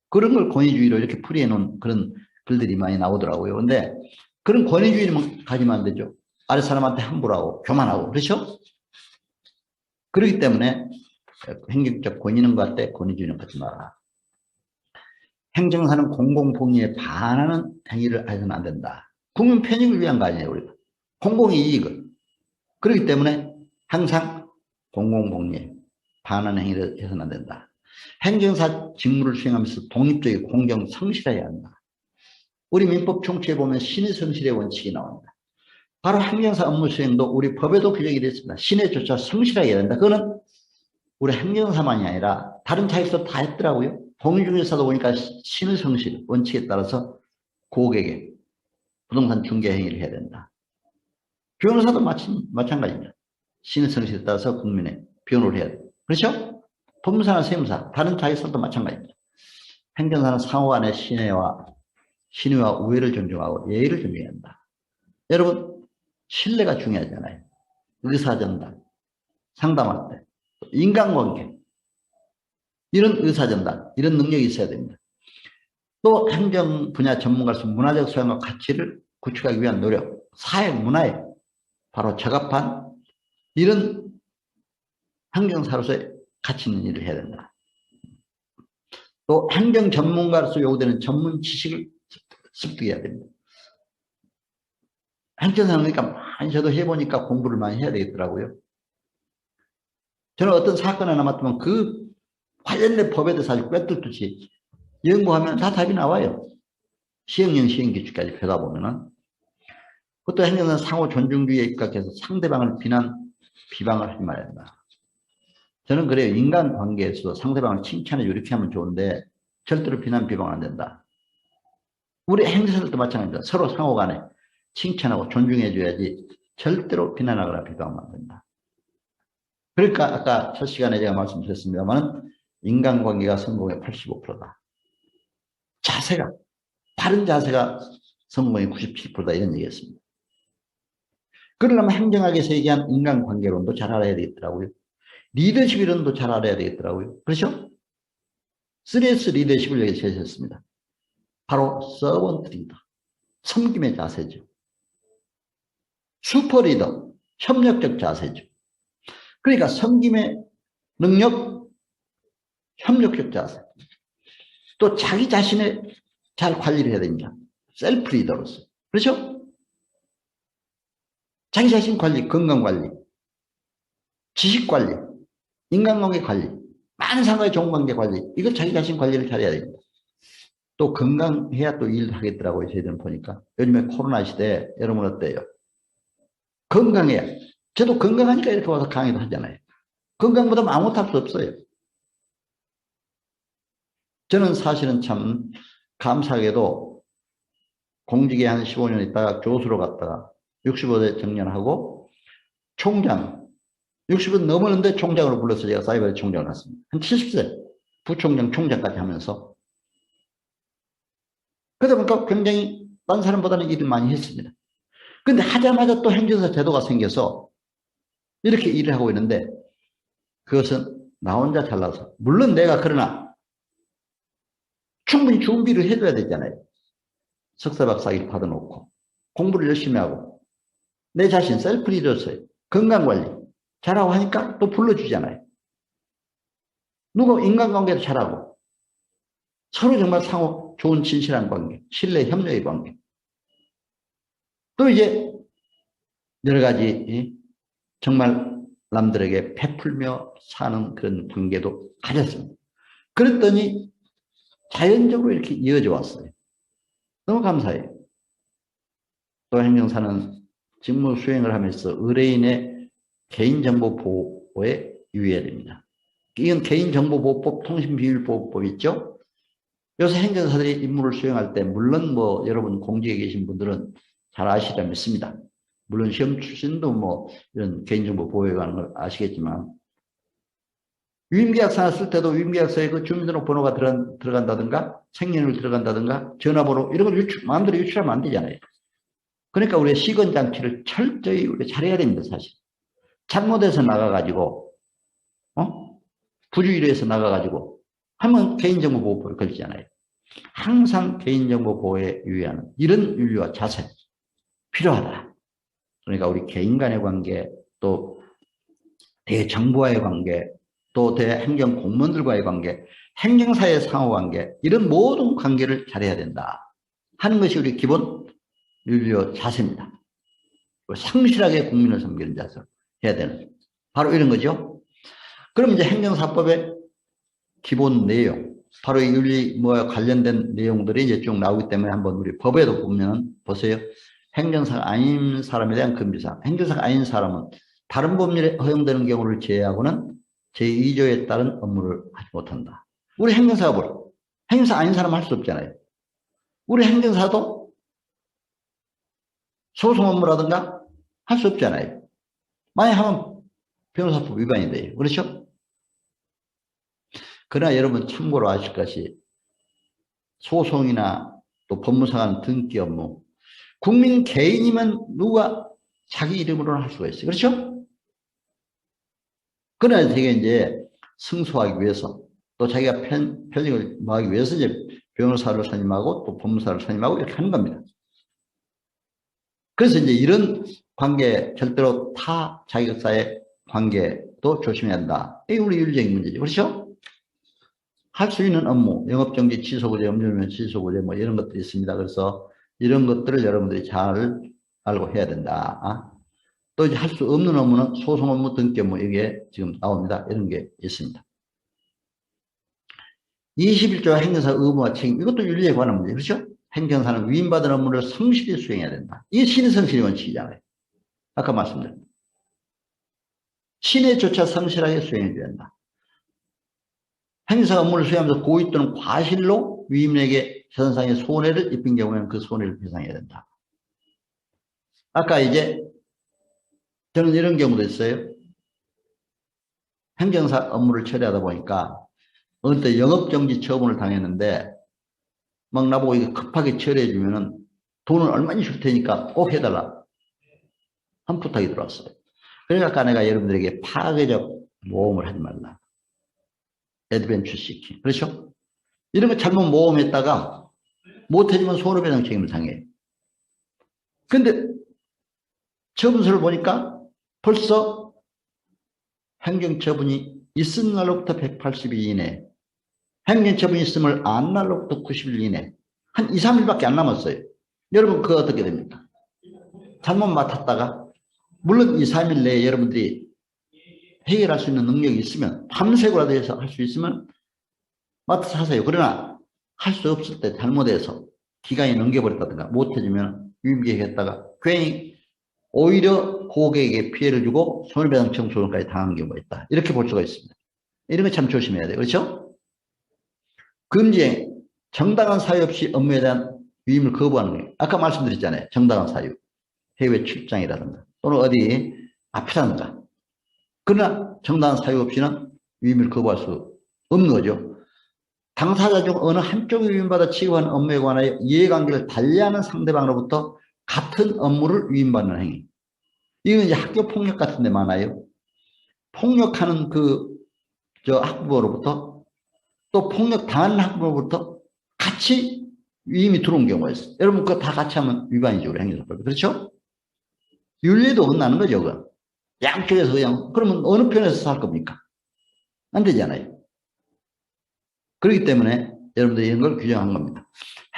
그런 걸 권위주의로 이렇게 풀이해 놓은 그런 글들이 많이 나오더라고요. 근데 그런 권위주의는 가지면 안 되죠. 아랫사람한테 함부로 하고 교만하고 그렇죠? 그렇기 때문에 행정적 권위는 갖되 권위주의는 갖지 마라. 행정사는 공공복리에 반하는 행위를 해서는 안 된다. 국민 편익을 위한 거 아니에요, 우리가. 공공의 이익을. 그렇기 때문에 항상 공공복리에 반하는 행위를 해서는 안 된다. 행정사 직무를 수행하면서 독립적이고 공정 성실해야 한다. 우리 민법 총칙에 보면 신의 성실의 원칙이 나옵니다. 바로 행정사 업무 수행도 우리 법에도 규정이 되어 있습니다. 신의 조차 성실하게 해야 된다. 그거는 우리 행정사만이 아니라 다른 자격도 다 했더라고요. 공인중개사도 보니까 신의 성실 원칙에 따라서 고객에게 부동산 중개 행위를 해야 된다. 변호사도 마찬가지입니다. 신의 성실에 따라서 국민의 변호를 해야 된다. 그렇죠? 법무사나 세무사, 다른 자격사도 마찬가지입니다. 행정사는 상호 간의 신의와 우애를 존중하고 예의를 존중해야 한다. 여러분, 신뢰가 중요하잖아요. 의사전달, 상담할 때, 인간관계, 이런 의사전달, 이런 능력이 있어야 됩니다. 또 행정 분야 전문가로서 문화적 소양과 가치를 구축하기 위한 노력, 사회 문화에 바로 적합한 이런 행정사로서의 가치 있는 일을 해야 된다. 또 행정 전문가로서 요구되는 전문 지식을 습득해야 됩니다. 행정사는 그러니까 많이 저도 해보니까 공부를 많이 해야 되겠더라고요. 저는 어떤 사건 하나 맡으면 그 관련된 법에 대해서 아주 꿰뚫듯이 연구하면 다 답이 나와요. 시행령, 시행규칙까지 펴다 보면은. 그것도 행정사는 상호 존중주의에 입각해서 상대방을 비방을 하지 말아야 된다. 저는 그래요. 인간관계에서 상대방을 칭찬해 이렇게 하면 좋은데 절대로 비방은 안 된다. 우리 행사들도 마찬가지입니다. 서로 상호 간에 칭찬하고 존중해 줘야지 절대로 비난하거나 비방하면 안 된다. 그러니까 아까 첫 시간에 제가 말씀드렸습니다만 인간관계가 성공의 85%다. 자세가, 바른 자세가 성공의 97%다 이런 얘기였습니다. 그러려면 행정학에서 얘기한 인간관계론도 잘 알아야 되겠더라고요. 리더십 이론도 잘 알아야 되겠더라고요. 그렇죠? 3S 리더십을 여기 제시했습니다. 바로 서번트 리더, 섬김의 자세죠. 슈퍼 리더, 협력적 자세죠. 그러니까 섬김의 능력, 협력적 자세. 또 자기 자신의 잘 관리를 해야 됩니다. 셀프 리더로서. 그렇죠? 자기 자신 관리, 건강 관리, 지식 관리, 인간관계 관리, 많은 상황의 좋은 관계 관리, 이걸 자기 자신 관리를 잘해야 됩니다. 또 건강해야 또 일을 하겠더라고요. 저희들은 보니까. 요즘에 코로나 시대에 여러분 어때요? 건강해야. 저도 건강하니까 이렇게 와서 강의도 하잖아요. 건강보다 아무것도 할 수 없어요. 저는 사실은 참 감사하게도 공직에 한 15년 있다가 교수로 갔다가 65세 정년하고 총장, 60은 넘었는데 총장으로 불러서 제가 사이버 총장을 했습니다. 한 70세 부총장, 총장까지 하면서 그러다 보니까 굉장히 다른 사람보다는 일을 많이 했습니다. 근데 하자마자 또 행정사 제도가 생겨서 이렇게 일을 하고 있는데 그것은 나 혼자 잘나서 물론 내가 그러나 충분히 준비를 해줘야 되잖아요. 석사 박사학위를 받아놓고 공부를 열심히 하고 내 자신 셀프 리더로서의 건강관리 잘하고 하니까 또 불러주잖아요. 누구 인간관계도 잘하고 서로 정말 상호 좋은 진실한 관계, 신뢰 협력의 관계. 또 이제 여러 가지 정말 남들에게 베풀며 사는 그런 관계도 가졌습니다. 그랬더니 자연적으로 이렇게 이어져 왔어요. 너무 감사해요. 또 행정사는 직무 수행을 하면서 의뢰인의 개인정보 보호에 유의해야 됩니다. 이건 개인정보보호법, 통신비밀보호법 있죠? 요새 행정사들이 임무를 수행할 때 물론 뭐 여러분 공직에 계신 분들은 잘 아시리라 믿습니다. 물론 시험 출신도 뭐 이런 개인정보 보호에 관한 걸 아시겠지만 위임계약서나 쓸 때도 위임계약서에 그 주민등록번호가 들어간다든가 생년을 들어간다든가 전화번호 이런 걸 마음대로 유출하면 안 되잖아요. 그러니까 우리가 시건장치를 철저히 우리가 잘해야 됩니다. 사실 잘못해서 나가가지고 부주의로 해서 나가가지고 하면 개인정보보호법에 걸리잖아요. 항상 개인정보 보호에 유의하는 이런 윤리와 자세 필요하다. 그러니까 우리 개인 간의 관계, 또 대정부와의 관계, 또 대행정 공무원들과의 관계, 행정사의 상호관계, 이런 모든 관계를 잘해야 된다 하는 것이 우리 기본 윤리와 자세입니다. 성실하게 국민을 섬기는 자세로 해야 되는 바로 이런 거죠. 그럼 이제 행정사법의 기본 내용, 바로 이 윤리와 관련된 내용들이 이제 쭉 나오기 때문에 한번 우리 법에도 보면 보세요. 행정사가 아닌 사람에 대한 금지사항. 행정사가 아닌 사람은 다른 법률에 허용되는 경우를 제외하고는 제2조에 따른 업무를 하지 못한다. 우리 행정사가 뭘? 행정사 아닌 사람은 할 수 없잖아요. 우리 행정사도 소송 업무라든가 할 수 없잖아요. 만약 하면 변호사법 위반이 돼요. 그렇죠? 그러나 여러분 참고로 아실 것이 소송이나 또 법무사관 등기 업무, 국민 개인이면 누가 자기 이름으로는 할 수가 있어요. 그렇죠? 그러나 되게 이제 승소하기 위해서 또 자기가 편익을 모하기 위해서 이제 변호사를 선임하고 또 법무사를 선임하고 이렇게 하는 겁니다. 그래서 이제 이런 관계, 절대로 타 자격사의 관계도 조심해야 한다. 이게 우리 윤리적인 문제죠. 그렇죠? 할 수 있는 업무, 영업정지 취소구제, 음주운전 취소구제 뭐 이런 것들이 있습니다. 그래서 이런 것들을 여러분들이 잘 알고 해야 된다. 또 이제 할 수 없는 업무는 소송 업무, 등기 업무 이게 지금 나옵니다. 이런 게 있습니다. 21조 행정사 의무와 책임, 이것도 윤리에 관한 문제, 그렇죠? 행정사는 위임받은 업무를 성실히 수행해야 된다. 이게 신의 성실의 원칙이잖아요. 아까 말씀드렸죠. 신의 조차 성실하게 수행해줘야 한다. 행사 업무를 수행하면서 고의 또는 과실로 위임에게 재산상의 손해를 입힌 경우에는 그 손해를 배상해야 된다. 아까 이제 저는 이런 경우도 있어요. 행정사 업무를 처리하다 보니까 어느 때 영업정지 처분을 당했는데 막 나보고 이거 급하게 처리해 주면은 돈을 얼마나 줄 테니까 꼭 해달라 한 부탁이 들어왔어요. 그러니까 내가 여러분들에게 파괴적 모험을 하지 말라. 애드벤처 시킹. 그렇죠? 이런 거 잘못 모험했다가 못해주면 손해배상 책임을 당해요. 근데 처분서를 보니까 벌써 행정처분이 있은 날로부터 180일 이내, 행정처분이 있음을 안 날로부터 90일 이내, 한 2, 3일밖에 안 남았어요. 여러분 그거 어떻게 됩니까? 잘못 맡았다가 물론 2, 3일 내에 여러분들이 해결할 수 있는 능력이 있으면 밤새고라도 해서 할 수 있으면 맡아서 하세요. 그러나 할 수 없을 때 잘못해서 기간이 넘겨버렸다든가 못해주면 위임계획했다가 괜히 오히려 고객에게 피해를 주고 손해배상 청구소송까지 당한 경우가 있다. 이렇게 볼 수가 있습니다. 이런 거 참 조심해야 돼요. 그렇죠? 금지행, 정당한 사유 없이 업무에 대한 위임을 거부하는 거예요. 아까 말씀드렸잖아요. 정당한 사유. 해외 출장이라든가 또는 어디 아프다든가. 그러나 정당한 사유 없이는 위임을 거부할 수 없는 거죠. 당사자 중 어느 한쪽이 위임받아 취급하는 업무에 관하여 이해관계를 달리하는 상대방으로부터 같은 업무를 위임받는 행위. 이건 이제 학교 폭력 같은 데 많아요. 폭력하는 학부모로부터 또 폭력 당하는 학부모로부터 같이 위임이 들어온 경우가 있어요. 여러분 그거 다 같이 하면 위반이죠. 우리 행정사법. 그렇죠? 윤리도 혼나는 거죠. 그건. 양쪽에서 그냥 그러면 어느 편에서 살 겁니까? 안 되잖아요. 그렇기 때문에 여러분들이 이런 걸 규정한 겁니다.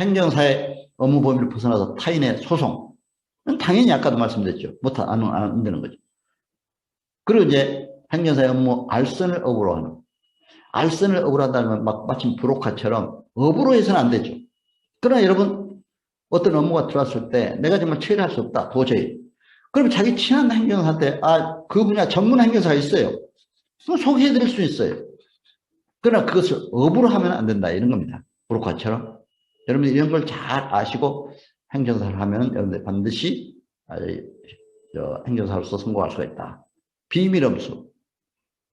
행정사의 업무 범위를 벗어나서 타인의 소송. 당연히 아까도 말씀드렸죠. 안 되는 거죠. 그리고 이제 행정사의 업무 알선을 업으로 하는. 알선을 업으로 한다면 마침 브로커처럼 업으로 해서는 안 되죠. 그러나 여러분, 어떤 업무가 들어왔을 때 내가 정말 처리할 수 없다, 도저히. 그러면 자기 친한 행정사한테, 그 분야 전문 행정사가 있어요. 그럼 소개해드릴 수 있어요. 그러나 그것을 업으로 하면 안 된다, 이런 겁니다. 브로커처럼. 여러분, 이런 걸 잘 아시고 행정사를 하면 여러분들 반드시 행정사로서 성공할 수가 있다. 비밀엄수.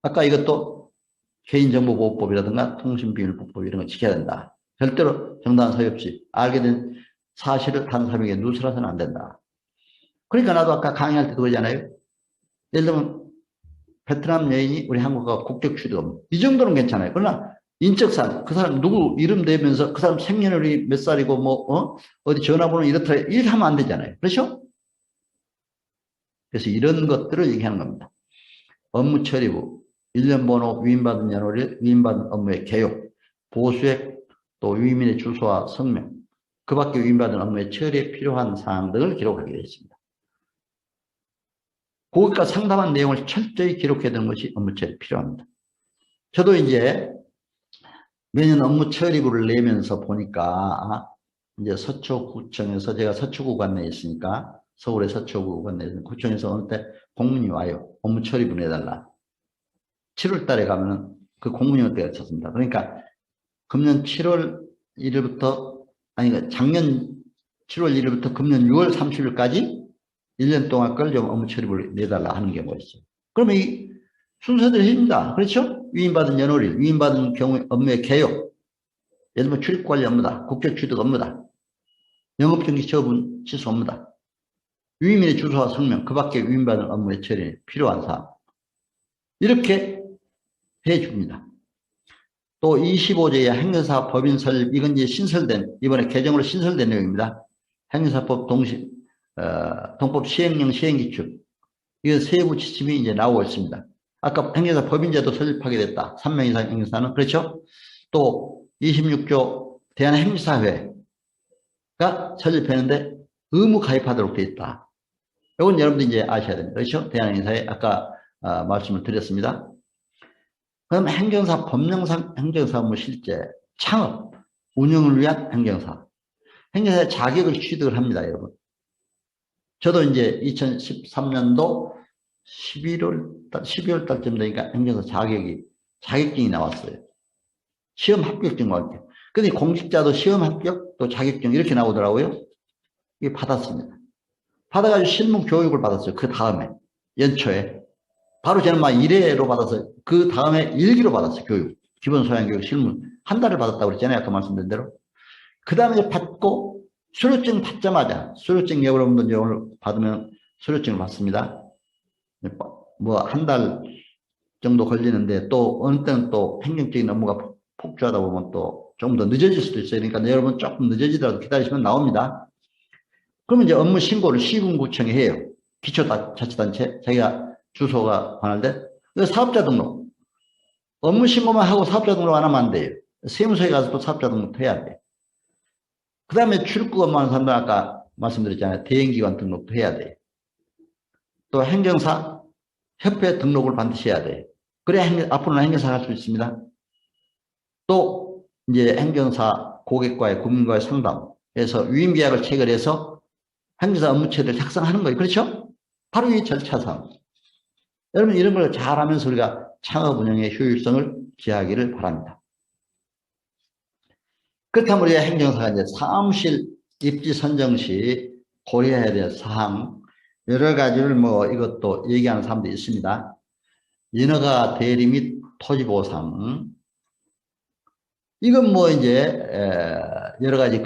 아까 이것도 개인정보보호법이라든가 통신비밀보호법 이런 거 지켜야 된다. 절대로 정당한 사유 없이 알게 된 사실을 다른 사람에게 누설해서는 안 된다. 그러니까 나도 아까 강의할 때도 그러잖아요. 예를 들면 베트남 여인이 우리 한국 가 국적 취득, 이 정도는 괜찮아요. 그러나 인적사항, 그 사람 누구 이름 대면서 그 사람 생년월일이 몇 살이고 어디 전화번호 이렇다 이렇게 하면 안 되잖아요. 그렇죠? 그래서 이런 것들을 얘기하는 겁니다. 업무 처리부, 일련번호, 위임받은 연월일, 위임받은 업무의 개요, 보수액, 또 위임인의 주소와 성명, 그 밖에 위임받은 업무의 처리에 필요한 사항 등을 기록하게 되어 있습니다. 그것과 상담한 내용을 철저히 기록해야 되는 것이 업무 처리 필요합니다. 저도 이제 매년 업무 처리부를 내면서 보니까 이제 서초구청에서, 제가 서초구 관내에 있으니까 서울의 서초구 관내에 있는 구청에서 어느 때 공문이 와요. 업무 처리부 내달라. 7월 달에 가면은 그 공문이 올 때가 있었습니다. 그러니까 금년 7월 1일부터, 작년 7월 1일부터 금년 6월 30일까지 1년 동안 걸 좀 업무 처리부를 내달라 하는 경우가 있어요. 그러면 이 순서대로 해줍니다. 그렇죠? 위임받은 연월일, 위임받은 경우 업무의 개요, 예를 들면 출입관리 업무다, 국적 취득 업무다, 영업정지 처분 취소 업무다, 위임인의 주소와 성명, 그 밖에 위임받은 업무의 처리에 필요한 사항, 이렇게 해줍니다. 또 25조의 행정사 법인 설립, 이건 이제 신설된, 이번에 개정으로 신설된 내용입니다. 행정사법 동법 시행령 시행기출, 이건 세부 지침이 이제 나오고 있습니다. 아까 행정사 법인제도 설립하게 됐다. 3명 이상 행정사는. 그렇죠? 또 26조 대한행사회가 설립했는데 의무 가입하도록 되어 있다. 이건 여러분들 이제 아셔야 됩니다. 그렇죠? 대한행사회 아까 말씀을 드렸습니다. 그럼 행정사 법령상 행정사 업무 실제 창업 운영을 위한 행정사, 행정사의 자격을 취득을 합니다, 여러분. 저도 이제 2013년도 12월 달쯤 되니까 행정사 자격증이 나왔어요. 시험 합격증과 함께. 근데 공직자도 시험 합격, 또 자격증 이렇게 나오더라고요. 이게 받았습니다. 받아가지고 실무 교육을 받았어요. 그 다음에, 연초에. 바로 저는 막 1회로 받아서, 그 다음에 1기로 받았어요. 교육. 기본 소양 교육 실무. 한 달을 받았다고 그랬잖아요. 아까 말씀드린 대로. 그 다음에 받고, 수료증 받자마자, 수료증 여러분들 오늘 받으면 수료증을 받습니다. 한 달 정도 걸리는데, 또 어느 때는 또 행정적인 업무가 폭주하다 보면 또 좀 더 늦어질 수도 있어요. 그러니까 여러분 조금 늦어지더라도 기다리시면 나옵니다. 그러면 이제 업무 신고를 시군구청에 해요. 기초자치단체, 자기가 주소가 관할돼. 사업자 등록. 업무 신고만 하고 사업자 등록 안 하면 안 돼요. 세무서에 가서 또 사업자 등록도 해야 돼요. 그 다음에 출입국 업무하는 사람들 아까 말씀드렸잖아요. 대행기관 등록도 해야 돼요. 또 행정사 협회 등록을 반드시 해야 돼요. 그래야 앞으로는 행정사를 할 수 있습니다. 또 이제 행정사 고객과의 국민과의 상담에서 위임계약을 체결해서 행정사 업무 처리를 작성하는 거예요. 그렇죠? 바로 이 절차상. 여러분 이런 걸 잘하면서 우리가 창업 운영의 효율성을 기하기를 바랍니다. 그렇다면 우리가 행정사가 이제 사무실 입지 선정 시 고려해야 될 사항 여러 가지를 이것도 얘기하는 사람도 있습니다. 인허가 대리 및 토지 보상. 이건 이제 여러 가지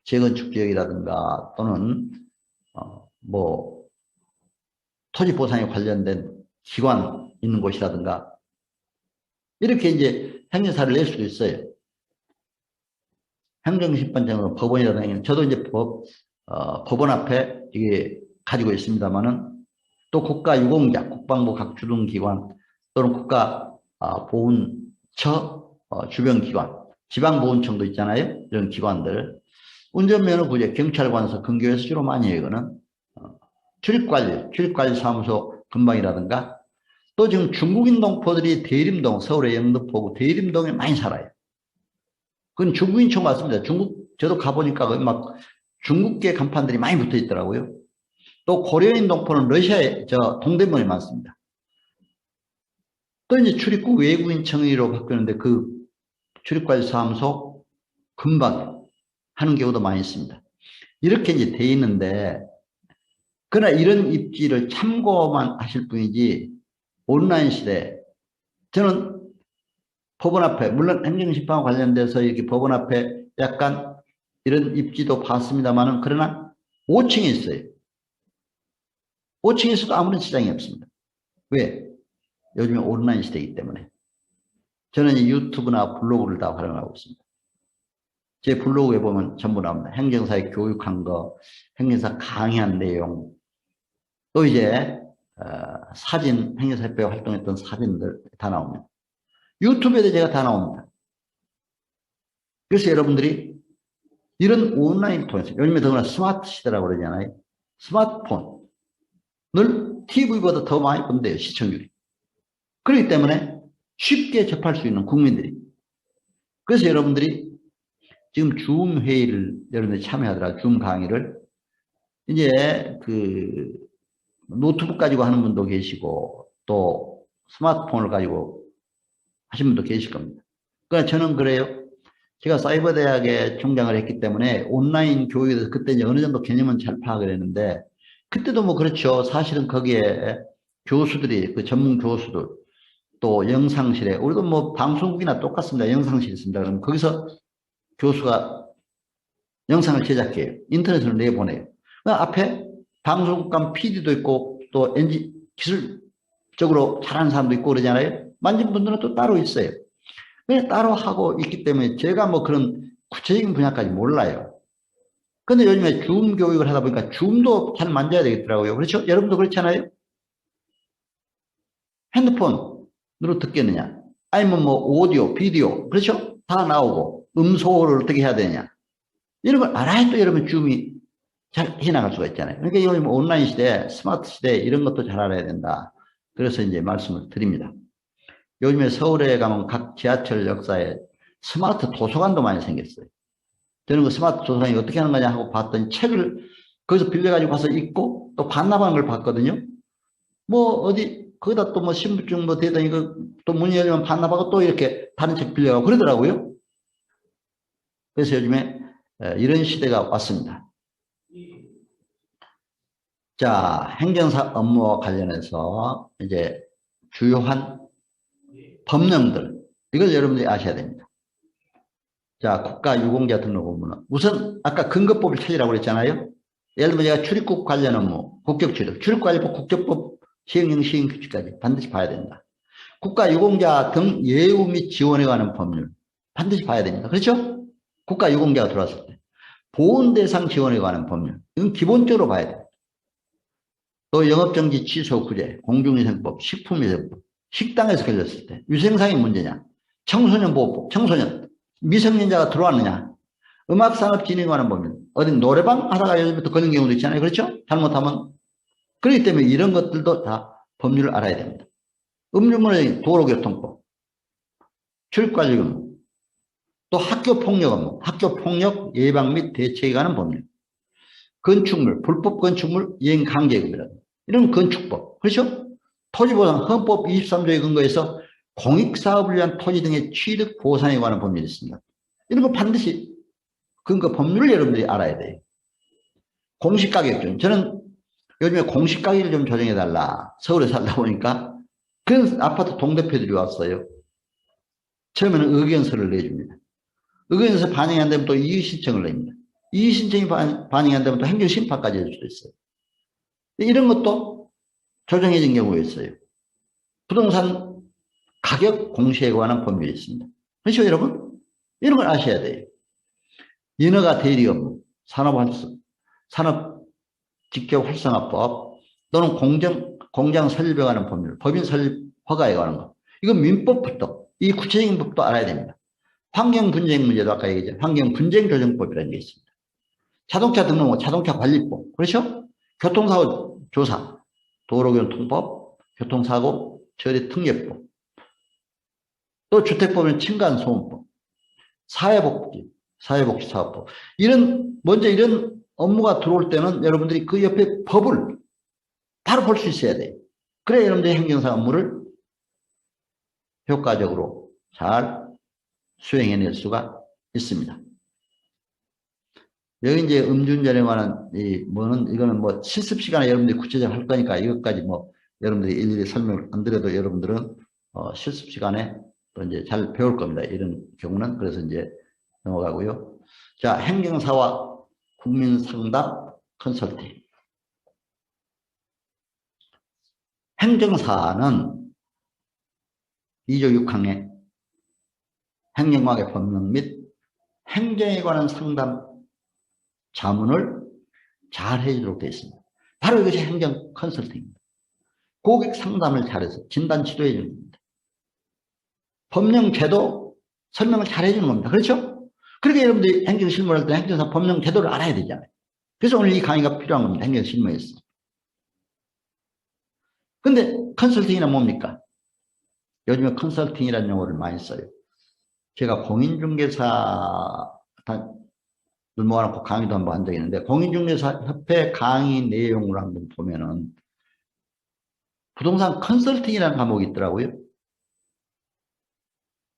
재건축 지역이라든가 또는 토지 보상에 관련된 기관 있는 곳이라든가 이렇게 이제 행정사를 낼 수도 있어요. 행정심판장으로 법원이라든가 저도 이제 법원 앞에 이게 가지고 있습니다만은 또 국가유공자, 국방부 각 주둔기관 또는 국가보훈처 주변기관, 지방보훈청도 있잖아요. 이런 기관들. 운전면허부재, 경찰관서, 근교에서 주로 많이 해요. 이거는 출입관리 사무소 근방이라든가 또 지금 중국인 동포들이 대림동, 서울의 영등포구 대림동에 많이 살아요. 그건 중국인촌 같습니다. 저도 가보니까 거기 막 중국계 간판들이 많이 붙어 있더라고요. 또 고려인 동포는 러시아에, 동대문에 많습니다. 또 이제 출입국 외국인 청의로 바뀌었는데 그 출입관리 사무소 금방 하는 경우도 많이 있습니다. 이렇게 이제 돼 있는데, 그러나 이런 입지를 참고만 하실 뿐이지, 온라인 시대, 저는 법원 앞에, 물론 행정심판과 관련돼서 이렇게 법원 앞에 약간 이런 입지도 봤습니다만은, 그러나 5층에 있어요. 5층에 있어도 아무런 지장이 없습니다. 왜? 요즘에 온라인 시대이기 때문에. 저는 이 유튜브나 블로그를 다 활용하고 있습니다. 제 블로그에 보면 전부 나옵니다. 행정사에 교육한 거, 행정사 강의한 내용, 또 이제 사진, 행정사협회 활동했던 사진들 다 나옵니다. 유튜브에도 제가 다 나옵니다. 그래서 여러분들이 이런 온라인을 통해서, 요즘에 더구나 스마트 시대라고 그러잖아요. 스마트폰을 TV보다 더 많이 본대요, 시청률이. 그렇기 때문에 쉽게 접할 수 있는 국민들이. 그래서 여러분들이 지금 줌 회의를 여러분들이 참여하더라, 줌 강의를 이제 그 노트북 가지고 하는 분도 계시고 또 스마트폰을 가지고 하신 분도 계실 겁니다. 그러니까 저는 그래요. 제가 사이버대학에 총장을 했기 때문에 온라인 교육에 대해서 그때 이제 어느 정도 개념은 잘 파악을 했는데, 그때도 뭐 그렇죠. 사실은 거기에 교수들이, 그 전문 교수들, 또 영상실에, 우리도 뭐 방송국이나 똑같습니다. 영상실이 있습니다. 그럼 거기서 교수가 영상을 제작해요. 인터넷으로 내보내요. 그 앞에 방송국감 PD도 있고 또 기술적으로 잘하는 사람도 있고 그러잖아요. 만진 분들은 또 따로 있어요. 그냥 따로 하고 있기 때문에 제가 뭐 그런 구체적인 분야까지 몰라요. 근데 요즘에 줌 교육을 하다 보니까 줌도 잘 만져야 되겠더라고요. 그렇죠? 여러분도 그렇잖아요? 핸드폰으로 듣겠느냐? 아니면 뭐 오디오, 비디오, 그렇죠? 다 나오고 음소를 어떻게 해야 되냐? 이런 걸 알아야 또 여러분 줌이 잘 해나갈 수가 있잖아요. 그러니까 요즘 온라인 시대, 스마트 시대 이런 것도 잘 알아야 된다. 그래서 이제 말씀을 드립니다. 요즘에 서울에 가면 각 지하철 역사에 스마트 도서관도 많이 생겼어요. 저는 그 스마트 도서관이 어떻게 하는 거냐 하고 봤더니 책을 거기서 빌려가지고 가서 읽고 또 반납하는 걸 봤거든요. 뭐 어디 거기다 또 뭐 신분증 뭐 대다 이거 또 문 열면 반납하고 또 이렇게 다른 책 빌려가고 그러더라고요. 그래서 요즘에 이런 시대가 왔습니다. 자, 행정사 업무와 관련해서 이제 주요한 법령들, 이걸 여러분들이 아셔야 됩니다. 자, 국가유공자 등록업무는 우선 아까 근거법을 찾으라고 그랬잖아요. 예를 들면 제가 출입국 관련 업무, 국격출입, 출입관리법, 국적법, 시행령, 시행규칙까지 반드시 봐야 된다. 국가유공자 등 예우 및 지원에 관한 법률 반드시 봐야 됩니다. 그렇죠? 국가유공자가 들어왔을 때. 보훈대상 지원에 관한 법률, 이건 기본적으로 봐야 돼요. 또 영업정지 취소 구제, 공중위생법, 식품위생법, 식당에서 걸렸을 때 위생상의 문제냐, 청소년 보호법, 청소년, 미성년자가 들어왔느냐, 음악산업진흥에 관한 법률, 어디 노래방 하다가 요즘부터 걸린 경우도 있잖아요. 그렇죠? 잘못하면. 그렇기 때문에 이런 것들도 다 법률을 알아야 됩니다. 음주문화적인 도로교통법, 출입관리 업무, 또 학교폭력 업무, 학교폭력 예방 및 대책에 관한 법률, 건축물, 불법 건축물 이행 강제금이라든가 이런 건축법, 그렇죠? 토지보상 헌법 23조에 근거해서 공익사업을 위한 토지 등의 취득 보상에 관한 법률이 있습니다. 이런 거 반드시 근거 법률을 여러분들이 알아야 돼요. 공시가격좀, 저는 요즘에 공시가격을 좀 조정해달라. 서울에 살다 보니까 그런 아파트 동대표들이 왔어요. 처음에는 의견서를 내줍니다. 의견서 반영이 안 되면 또 이의신청을 냅니다. 이의신청이 반영이 안 되면 또 행정심판까지 할 수도 있어요. 이런 것도 조정해진 경우가 있어요. 부동산 가격 공시에 관한 법률이 있습니다. 그렇죠, 여러분? 이런 걸 아셔야 돼요. 인허가 대리 업무, 산업 직접 활성화법 또는 공장 설립에 관한 법률, 법인 설립 허가에 관한 것. 이건 민법부터 이 구체적인 법도 알아야 됩니다. 환경 분쟁 문제도 아까 얘기했죠. 환경 분쟁 조정법이라는 게 있습니다. 자동차 등록, 자동차 관리법, 그렇죠? 교통사고 조사, 도로교통법, 교통사고 처리 특례법, 또 주택법은 층간소음법, 사회복지사업법. 먼저 이런 업무가 들어올 때는 여러분들이 그 옆에 법을 바로 볼 수 있어야 돼요. 그래야 여러분들이 행정사 업무를 효과적으로 잘 수행해낼 수가 있습니다. 여기 이제 음주운전에 관한 이거는 뭐 실습 시간에 여러분들이 구체적으로 할 거니까 이것까지 뭐 여러분들이 일일이 설명을 안 드려도 여러분들은 실습 시간에 또 이제 잘 배울 겁니다. 이런 경우는. 그래서 이제 넘어가고요. 자, 행정사와 국민상담 컨설팅. 행정사는 2조 6항에 행정학의 법령 및 행정에 관한 상담 자문을 잘 해주도록 되어 있습니다. 바로 이것이 행정 컨설팅입니다. 고객 상담을 잘해서 진단 치료해 주는 겁니다. 법령 제도 설명을 잘 해주는 겁니다. 그렇죠? 그러니까 여러분들이 행정 실무를 할 때 행정사 법령 제도를 알아야 되잖아요. 그래서 오늘 이 강의가 필요한 겁니다. 행정 실무에서. 근데 컨설팅이란 뭡니까? 요즘에 컨설팅이라는 용어를 많이 써요. 제가 공인중개사 모아놓고 강의도 한번 한 적이 있는데, 공인중개사 협회 강의 내용을 한번 보면은 부동산 컨설팅이라는 과목이 있더라고요.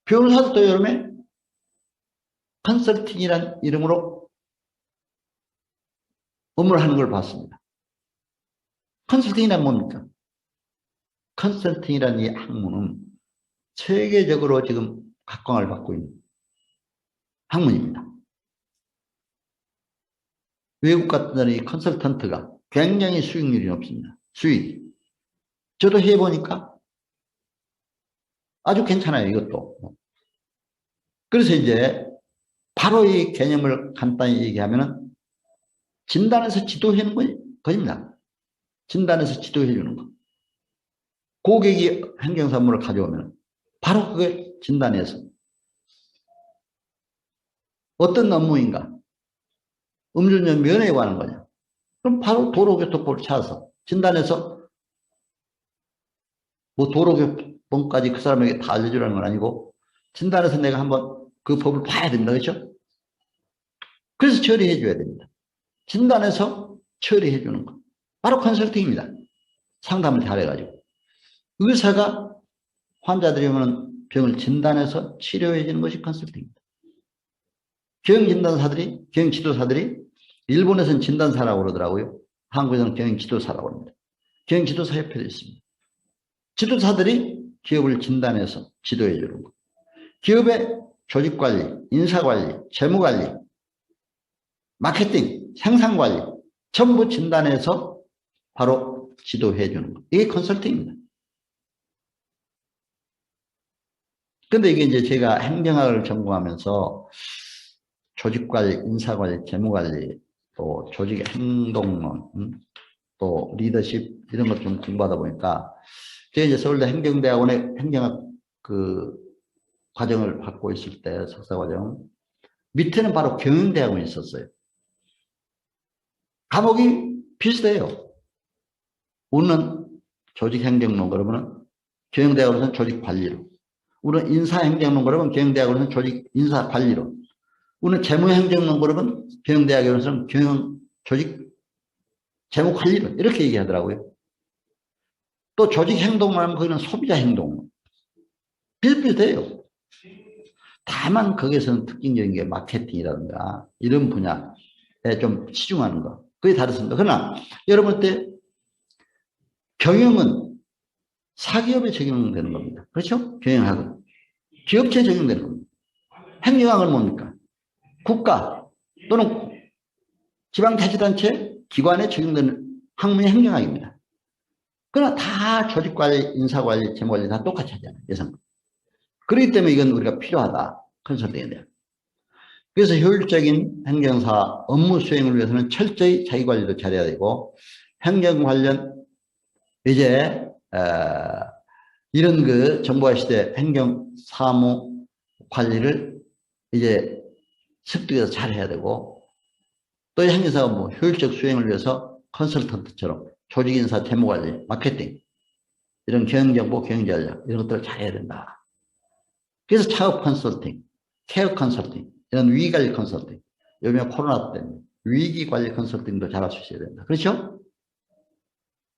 변호사도 여름에 컨설팅이라는 이름으로 업무를 하는 걸 봤습니다. 컨설팅이란 뭡니까? 컨설팅이라는 이 학문은 세계적으로 지금 각광을 받고 있는 학문입니다. 외국 같은 데는 이 컨설턴트가 굉장히 수익률이 높습니다. 수익. 저도 해보니까 아주 괜찮아요, 이것도. 그래서 이제 바로 이 개념을 간단히 얘기하면은 진단에서 지도해 주는 것입니다. 진단에서 지도해 주는 거. 고객이 행정사무를 가져오면 바로 그게 진단해서 어떤 업무인가? 음주운전 면허에 관한 거냐? 그럼 바로 도로교통법을 찾아서 진단해서 뭐 도로교통까지 그 사람에게 다 알려주라는 건 아니고 진단해서 내가 한번 그 법을 봐야 됩니다. 그렇죠? 그래서 처리해 줘야 됩니다. 진단해서 처리해 주는 거. 바로 컨설팅입니다. 상담을 잘해가지고. 의사가 환자들이 오는 병을 진단해서 치료해 주는 것이 컨설팅입니다. 경영진단사들이, 경영지도사들이, 일본에서는 진단사라고 그러더라고요. 한국에서는 경영지도사라고 합니다. 경영지도사 협회도 있습니다. 지도사들이 기업을 진단해서 지도해 주는 것. 기업의 조직관리, 인사관리, 재무관리, 마케팅, 생산관리 전부 진단해서 바로 지도해 주는 것. 이게 컨설팅입니다. 근데 이게 이제 제가 행정학을 전공하면서 조직관리, 인사관리, 재무관리, 또 조직 행동론, 또 리더십 이런 것 좀 공부하다 보니까 제가 이제 서울대 행정대학원의 행정학 그 과정을 받고 있을 때 석사과정 밑에는 바로 경영대학원이 있었어요. 과목이 비슷해요. 우리는 조직행정론 그러면 경영대학원에서는 조직관리로, 우리는 인사행정론 그러면 경영대학원에서는 인사관리로, 우리는 재무행정론 그러면 경영대학원에서는 재무관리론 이렇게 얘기하더라고요. 또 조직행동만 하면 거기는 소비자행동 비슷비슷해요. 다만 거기에서는 특징적인 게 마케팅이라든가 이런 분야에 좀 치중하는 거. 그게 다르습니다. 그러나 여러분 때 경영은 사기업에 적용되는 겁니다. 그렇죠? 경영학은. 기업체에 적용되는 겁니다. 행정학은 뭡니까? 국가 또는 지방자치단체 기관에 적용되는 학문이 행정학입니다. 그러나 다 조직관리, 인사관리, 재무관리 다 똑같이 하잖아요. 예상. 그렇기 때문에 이건 우리가 필요하다. 컨설팅에 대한. 그래서 효율적인 행정사 업무 수행을 위해서는 철저히 자기관리도 잘해야 되고, 행정 관련 이제 이런 그 정보화 시대 행정 사무 관리를 이제 습득해서 잘해야 되고, 또 행정사 업무 효율적 수행을 위해서 컨설턴트처럼 조직인사, 재무관리, 마케팅 이런 경영정보, 경영전략 이런 것들을 잘해야 된다. 그래서 창업 컨설팅, 케어 컨설팅, 이런 위기관리 컨설팅, 요즘에 코로나 때문에 위기관리 컨설팅도 잘할 수 있어야 된다. 그렇죠?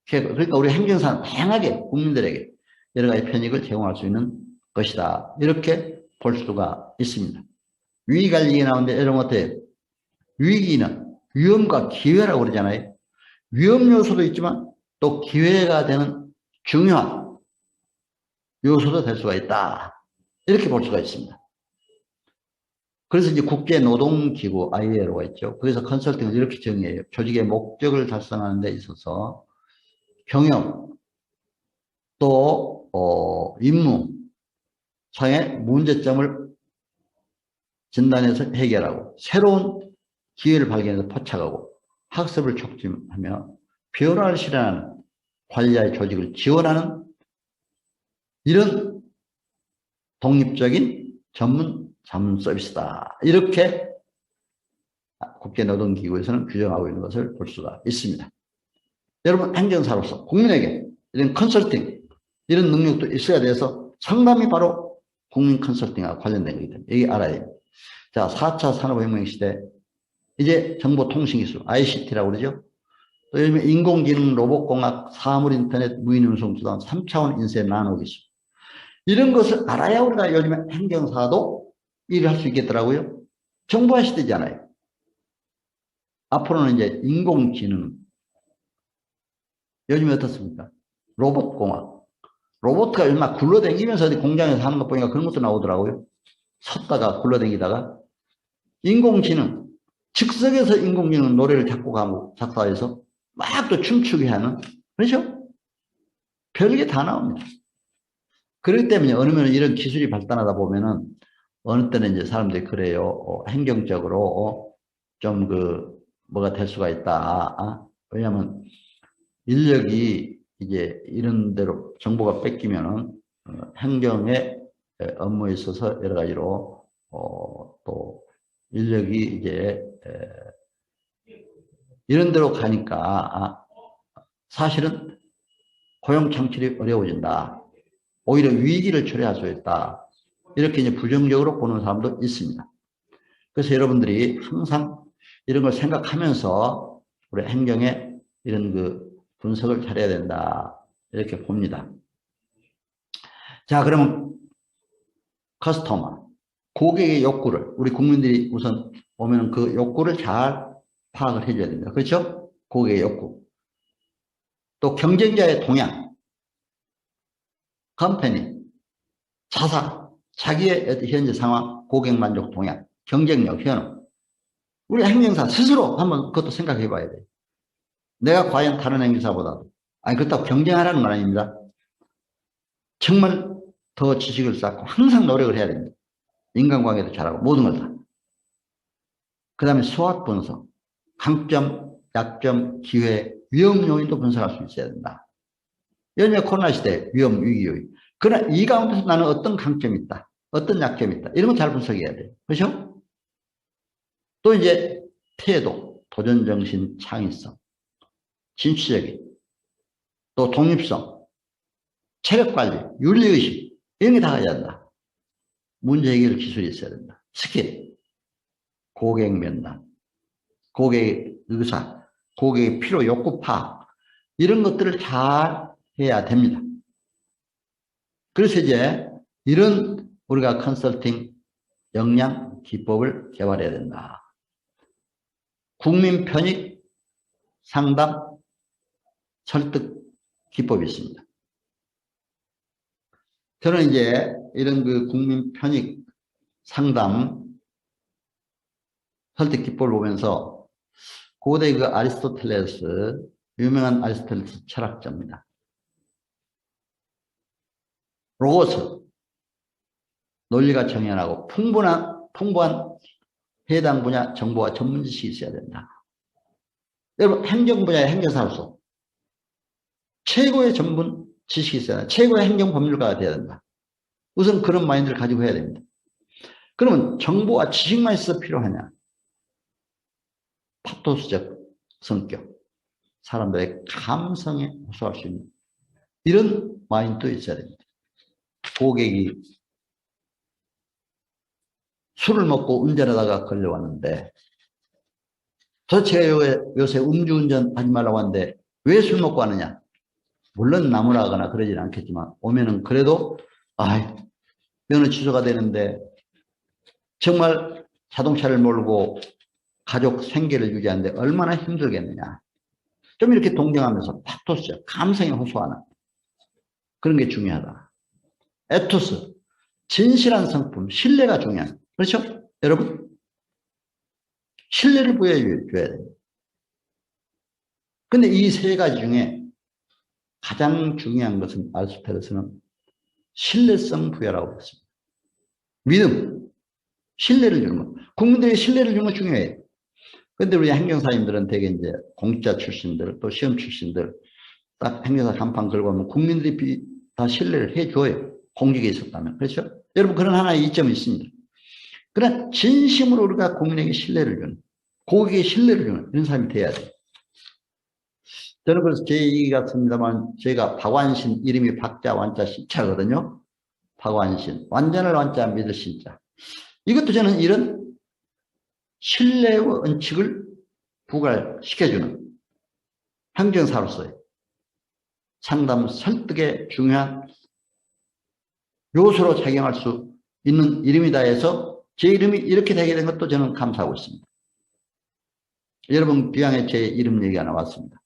그러니까 우리 행정사는 다양하게 국민들에게 여러 가지 편익을 제공할 수 있는 것이다. 이렇게 볼 수가 있습니다. 위기관리 나오는데 여러분 어때요? 위기는 위험과 기회라고 그러잖아요. 위험 요소도 있지만 또 기회가 되는 중요한 요소도 될 수가 있다. 이렇게 볼 수가 있습니다. 그래서 이제 국제노동기구 ILO가 있죠. 거기서 컨설팅을 이렇게 정의해요. 조직의 목적을 달성하는 데 있어서 경영, 또 임무, 상의 문제점을 진단해서 해결하고 새로운 기회를 발견해서 포착하고 학습을 촉진하며 변화를 실현하는 관리자의 조직을 지원하는 이런 독립적인 전문 서비스다. 이렇게 국제노동기구에서는 규정하고 있는 것을 볼 수가 있습니다. 여러분 행정사로서 국민에게 이런 컨설팅 이런 능력도 있어야 돼서 상담이 바로 국민 컨설팅과 관련된 거기 때문에 여기 알아야 됩니다. 자, 4차 산업혁명 시대 이제 정보통신기술 ICT라고 그러죠. 또 요즘에 인공지능, 로봇공학, 사물인터넷, 무인운송수단, 3차원 인쇄 나노기술 이런 것을 알아야 우리가 요즘에 행정사도 일을 할 수 있겠더라고요. 정보화 시대잖아요. 앞으로는 이제 인공지능 요즘에 어떻습니까? 로봇공학 로봇가 얼마 굴러다니면서 어디 공장에서 하는 거 보니까 그런 것도 나오더라고요. 섰다가 굴러다니다가 인공지능 즉석에서 인공지능 노래를 작곡하고 작사해서 막 또 춤추게 하는 그렇죠? 별게 다 나옵니다. 그렇기 때문에 어느 면 이런 기술이 발달하다 보면은 어느 때는 이제 사람들이 그래요. 행정적으로 좀 뭐가 될 수가 있다. 왜냐하면 인력이 이제 이런 대로 정보가 뺏기면은 행정의 업무에 있어서 여러 가지로 또 인력이 이제 이런 데로 가니까 사실은 고용 창출이 어려워진다. 오히려 위기를 초래할 수 있다. 이렇게 이제 부정적으로 보는 사람도 있습니다. 그래서 여러분들이 항상 이런 걸 생각하면서 우리 행정의 이런 분석을 잘해야 된다. 이렇게 봅니다. 자, 그러면 커스터머, 고객의 욕구를 우리 국민들이 우선 오면 그 욕구를 잘 파악을 해줘야 됩니다. 그렇죠? 고객의 욕구. 또 경쟁자의 동향, 컴퍼니, 자사, 자기의 현재 상황, 고객 만족 동향, 경쟁력, 현업. 우리 행정사 스스로 한번 그것도 생각해 봐야 돼요. 내가 과연 다른 행정사보다도 그렇다고 경쟁하라는 건 아닙니다. 정말 더 지식을 쌓고 항상 노력을 해야 됩니다. 인간관계도 잘하고 모든 걸 다. 그 다음에 수학 분석, 강점, 약점, 기회, 위험 요인도 분석할 수 있어야 된다. 요즘에 코로나 시대 위험, 위기 요인. 그러나 이 가운데서 나는 어떤 강점이 있다. 어떤 약점이 있다. 이런 거 잘 분석해야 돼요. 그렇죠? 또 이제 태도, 도전정신, 창의성, 진취적인, 또 독립성, 체력관리, 윤리의식 이런 게 다 가야 된다. 문제 해결 기술이 있어야 된다. 스킬, 고객 면담, 고객의 의사, 고객의 필요 욕구 파악 이런 것들을 잘 해야 됩니다. 그래서 이제 이런 우리가 컨설팅 역량 기법을 개발해야 된다. 국민 편익 상담 설득 기법이 있습니다. 저는 이제 이런 국민 편익 상담 설득 기법을 보면서 고대 아리스토텔레스, 유명한 아리스토텔레스 철학자입니다. 로고스, 논리가 정연하고 풍부한 해당 분야 정보와 전문 지식이 있어야 된다. 여러분 행정 분야의 행정사로서 최고의 전문 지식이 있어야 된다. 최고의 행정법률가가 되어야 된다. 우선 그런 마인드를 가지고 해야 됩니다. 그러면 정보와 지식만 있어서 필요하냐? 파토스적 성격, 사람들의 감성에 호소할 수 있는 이런 마인드도 있어야 됩니다. 고객이 술을 먹고 운전하다가 걸려왔는데 도대체 요새 음주운전 하지 말라고 하는데 왜 술 먹고 왔느냐? 물론 나무라거나 그러진 않겠지만 오면은 그래도 면허 취소가 되는데 정말 자동차를 몰고 가족 생계를 유지하는데 얼마나 힘들겠느냐. 좀 이렇게 동경하면서 파토스, 감성이 호소하는 그런 게 중요하다. 에토스, 진실한 성품, 신뢰가 중요한. 그렇죠? 여러분? 신뢰를 부여해줘야 돼요. 근데 이 세 가지 중에 가장 중요한 것은 아리스토텔레스는 신뢰성 부여라고 했습니다. 믿음, 신뢰를 주는 것. 국민들에게 신뢰를 주는 거 중요해요. 근데 우리 행정사님들은 되게 이제 공직자 출신들, 또 시험 출신들, 딱 행정사 간판 걸고 하면 국민들이 다 신뢰를 해줘요. 공직에 있었다면. 그렇죠? 여러분, 그런 하나의 이점이 있습니다. 그러나 진심으로 우리가 국민에게 신뢰를 주는, 고객에게 신뢰를 주는 이런 사람이 돼야 돼요. 저는 그래서 제 얘기 같습니다만, 제가 박완신, 이름이 박자, 완자, 신자거든요. 박완신. 완전을 완자, 믿을 신자. 이것도 저는 이런 신뢰의 원칙을 부과시켜주는 행정사로서의 상담 설득에 중요한 요소로 작용할 수 있는 이름이다 해서 제 이름이 이렇게 되게 된 것도 저는 감사하고 있습니다. 여러분, 기왕에 제 이름 얘기가 나왔습니다.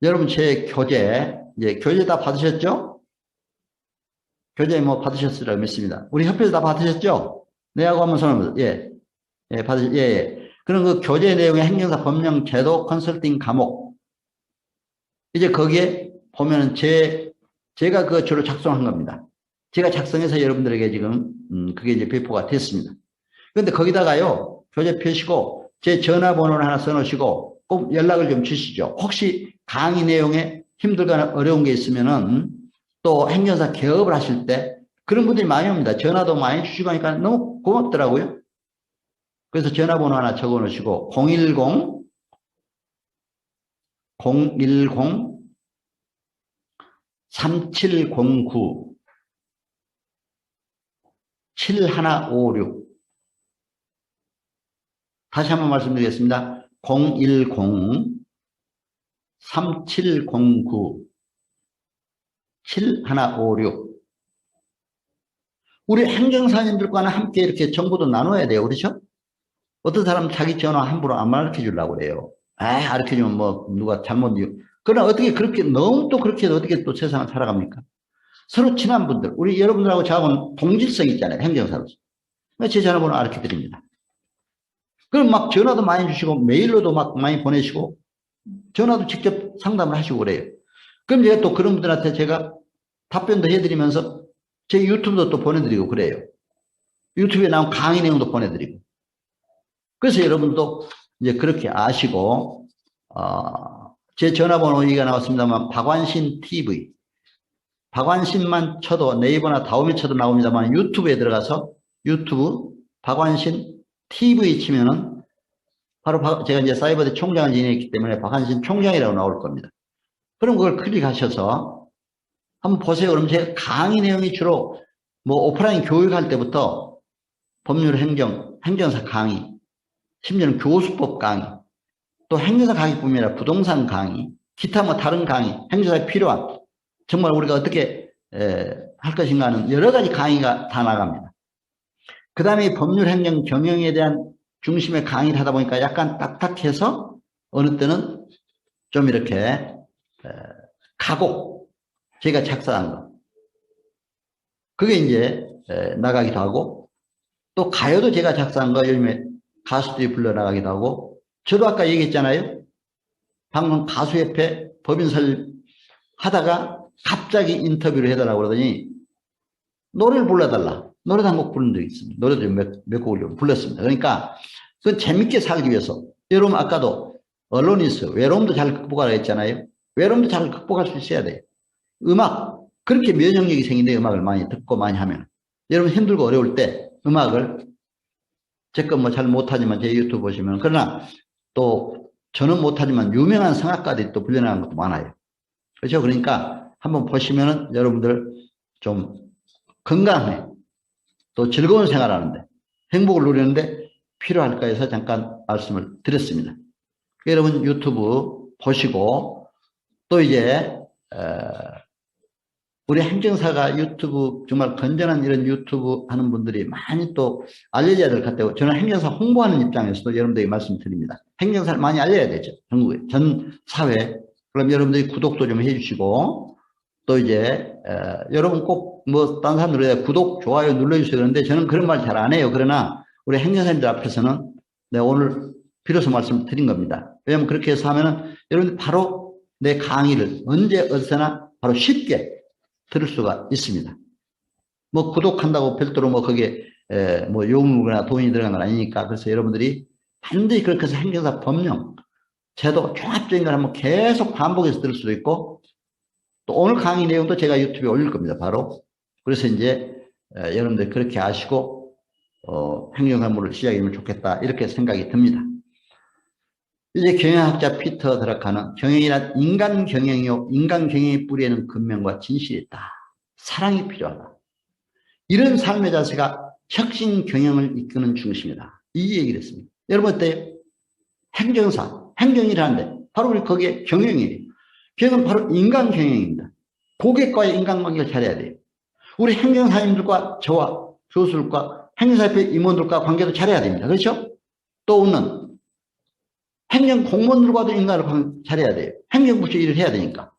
여러분, 제 교재, 교재 다 받으셨죠? 교재 뭐 받으셨으리라고 믿습니다. 우리 협회에서 다 받으셨죠? 내하고 한번 손을, 그럼 그 교재 내용의 행정사 법령 제도 컨설팅 과목. 이제 거기에 보면은 제가 그 주로 작성한 겁니다. 제가 작성해서 여러분들에게 지금, 그게 이제 배포가 됐습니다. 그런데 거기다가요, 교재 펴시고, 제 전화번호를 하나 써놓으시고, 꼭 연락을 좀 주시죠. 혹시 강의 내용에 힘들거나 어려운 게 있으면은 또 행정사 개업을 하실 때 그런 분들이 많이 옵니다. 전화도 많이 주시고 하니까 너무 고맙더라고요. 그래서 전화번호 하나 적어 놓으시고 010-3709 7156 다시 한번 말씀드리겠습니다. 010-3709 7156 우리 행정사님들과는 함께 이렇게 정보도 나눠야 돼요. 그렇죠? 어떤 사람 자기 전화 함부로 안 가르쳐 주려고 그래요. 가르쳐 주면 뭐 누가 잘못 그러나 어떻게 그렇게 너무 또 그렇게 해도 어떻게 또 세상을 살아갑니까? 서로 친한 분들, 우리 여러분들하고 저하고는 동질성 있잖아요. 행정사로서. 제 전화번호 가르쳐 드립니다. 그럼 막 전화도 많이 주시고 메일로도 막 많이 보내시고 전화도 직접 상담을 하시고 그래요. 그럼 제가 또 그런 분들한테 제가 답변도 해드리면서 제 유튜브도 또 보내드리고 그래요. 유튜브에 나온 강의 내용도 보내드리고. 그래서 여러분도 이제 그렇게 아시고, 제 전화번호 얘기가 나왔습니다만, 박완신 TV. 박완신만 쳐도 네이버나 다음에 쳐도 나옵니다만, 유튜브에 들어가서 유튜브 박완신 TV 치면은 바로 제가 이제 사이버대 총장을 지냈기 때문에 박완신 총장이라고 나올 겁니다. 그럼 그걸 클릭하셔서 한번 보세요. 그럼 제가 강의 내용이 주로 뭐 오프라인 교육할 때부터 법률 행정사 강의, 심지어는 교수법 강의, 또 행정사 강의뿐만 아니라 부동산 강의, 기타 뭐 다른 강의, 행정사에 필요한 정말 우리가 어떻게 할 것인가 하는 여러 가지 강의가 다 나갑니다. 그 다음에 법률 행정 경영에 대한 중심의 강의를 하다 보니까 약간 딱딱해서 어느 때는 좀 이렇게 가곡 제가 작성한 거 그게 이제 나가기도 하고 또 가요도 제가 작성한 거 요즘에 가수들이 불러나가기도 하고 저도 아까 얘기했잖아요. 방금 가수협회 법인설 하다가 갑자기 인터뷰를 해달라고 그러더니 노래를 불러달라. 노래도 한 곡 부른 적이 있습니다. 노래도 몇 곡을 불렀습니다. 그러니까 그건 재밌게 살기 위해서 여러분 아까도 언론이스 외로움도 잘 극복하라 했잖아요. 외로움도 잘 극복할 수 있어야 돼요. 음악 그렇게 면역력이 생긴데 음악을 많이 듣고 많이 하면 여러분 힘들고 어려울 때 음악을 제껏 뭐 잘 못하지만 제 유튜브 보시면 그러나 또 저는 못하지만 유명한 성악가들이 또 불려나가는 것도 많아요. 그렇죠? 그러니까 한번 보시면은 여러분들 좀 건강해, 또 즐거운 생활하는데, 행복을 누리는데 필요할까 해서 잠깐 말씀을 드렸습니다. 여러분 유튜브 보시고, 또 이제 우리 행정사가 유튜브, 정말 건전한 이런 유튜브 하는 분들이 많이 또 알려져야 될 것 같아요. 저는 행정사 홍보하는 입장에서도 여러분들에게 말씀드립니다. 행정사를 많이 알려야 되죠. 전국에, 전 사회. 그럼 여러분들이 구독도 좀 해주시고, 또 이제 여러분 꼭 뭐 딴 사람 눌러야 구독, 좋아요 눌러주세요. 그런데 저는 그런 말 잘 안 해요. 그러나 우리 행정사님들 앞에서는 내가 오늘 비로소 말씀을 드린 겁니다. 왜냐하면 그렇게 해서 하면은 여러분들 바로 내 강의를 언제 어디서나 바로 쉽게 들을 수가 있습니다. 뭐 구독한다고 별도로 뭐 거기에 뭐 요금이나 돈이 들어간 건 아니니까. 그래서 여러분들이 반드시 그렇게 해서 행정사 법령, 제도, 종합적인 걸 한번 계속 반복해서 들을 수도 있고, 또 오늘 강의 내용도 제가 유튜브에 올릴 겁니다. 바로. 그래서 이제 여러분들 그렇게 아시고 행정사무를 시작이면 좋겠다, 이렇게 생각이 듭니다. 이제 경영학자 피터 드라카는 경영이란 인간 경영이요, 인간 경영의 뿌리에는 근면과 진실이 있다. 사랑이 필요하다. 이런 삶의 자세가 혁신 경영을 이끄는 중심이다. 이 얘기를 했습니다. 여러분 어때요? 행정사, 행정이라는데 바로 우리 거기에 경영이에요. 경영은 바로 인간 경영입니다. 고객과의 인간관계를 잘해야 돼요. 우리 행정사님들과 저와 교수들과 행정사협회 임원들과 관계도 잘해야 됩니다. 그렇죠? 또는 행정 공무원들과도 인간을 잘해야 돼요. 행정부처 일을 해야 되니까.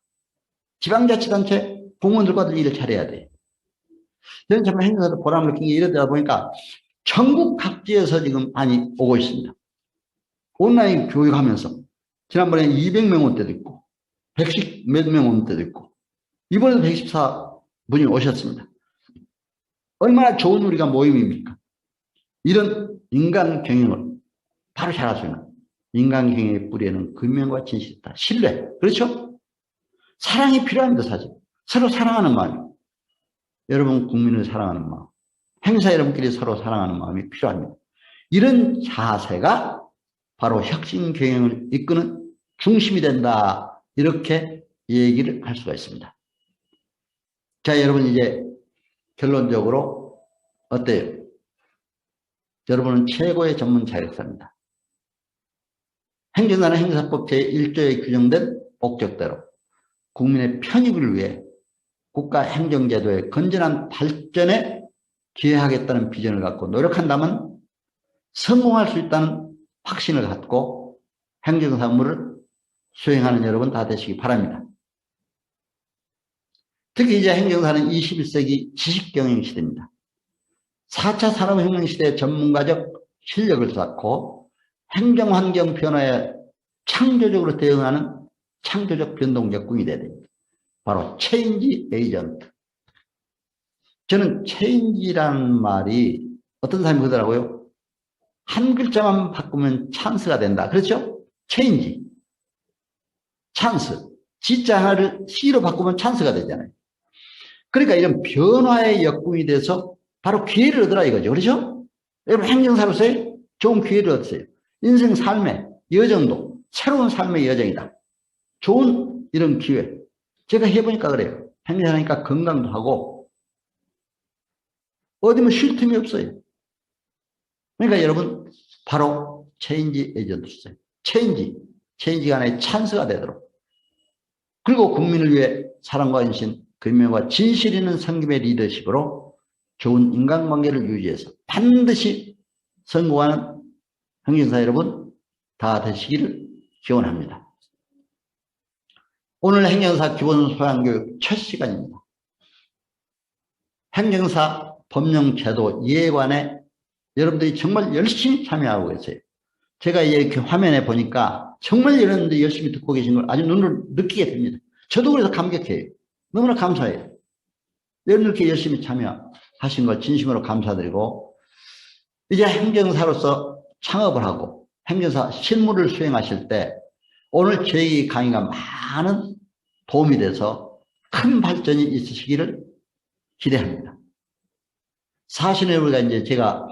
지방자치단체 공무원들과도 일을 잘해야 돼요. 저는 정말 행정사도 보람을 느낀 게 이러다 보니까 전국 각지에서 지금 많이 오고 있습니다. 온라인 교육하면서 지난번에 200명 온 때도 있고 110 몇 명 온 때도 있고 이번에도 114분이 오셨습니다. 얼마나 좋은 우리가 모임입니까? 이런 인간 경영을 바로 잘할 수 있는, 인간 경영의 뿌리에는 근면과 진실이 있다. 신뢰. 그렇죠? 사랑이 필요합니다. 사실. 서로 사랑하는 마음. 여러분 국민을 사랑하는 마음. 행사 여러분끼리 서로 사랑하는 마음이 필요합니다. 이런 자세가 바로 혁신 경영을 이끄는 중심이 된다. 이렇게 얘기를 할 수가 있습니다. 자, 여러분 이제 결론적으로 어때요? 여러분은 최고의 전문 자격사입니다. 행정사는 행사법 제1조에 규정된 목적대로 국민의 편익을 위해 국가 행정제도의 건전한 발전에 기여하겠다는 비전을 갖고 노력한다면 성공할 수 있다는 확신을 갖고 행정사 업무를 수행하는 여러분 다 되시기 바랍니다. 특히 이제 행정사는 21세기 지식경영 시대입니다. 4차 산업혁명 시대의 전문가적 실력을 쌓고 행정환경 변화에 창조적으로 대응하는 창조적 변동적 꿈이 돼야 됩니다. 바로 체인지 에이전트. 저는 체인지라는 말이 어떤 사람이 그러더라고요. 한 글자만 바꾸면 찬스가 된다. 그렇죠? 체인지. 찬스. G자 하나를 C로 바꾸면 찬스가 되잖아요. 그러니까 이런 변화의 역군이 돼서 바로 기회를 얻으라 이거죠. 그렇죠? 여러분 행정사로서의 좋은 기회를 얻으세요. 인생 삶의 여정도 새로운 삶의 여정이다. 좋은 이런 기회. 제가 해보니까 그래요. 행정하니까 건강도 하고 어디면 쉴 틈이 없어요. 그러니까 여러분 바로 체인지 에이전트세요. 체인지가 하나의 찬스가 되도록. 그리고 국민을 위해 사랑과 인신, 근면과 진실 있는 섬김의 리더십으로 좋은 인간관계를 유지해서 반드시 성공하는 행정사 여러분 다 되시기를 기원합니다. 오늘 행정사 기본 소양교육 첫 시간입니다. 행정사 법령제도 이해관에 여러분들이 정말 열심히 참여하고 계세요. 제가 이렇게 화면에 보니까 정말 여러분들이 열심히 듣고 계신 걸 아주 눈으로 느끼게 됩니다. 저도 그래서 감격해요. 너무나 감사해요. 여러분들 이렇게 열심히 참여하신 것 진심으로 감사드리고, 이제 행정사로서 창업을 하고 행정사 실무를 수행하실 때 오늘 저희 강의가 많은 도움이 돼서 큰 발전이 있으시기를 기대합니다. 사실은 우리가 이제 제가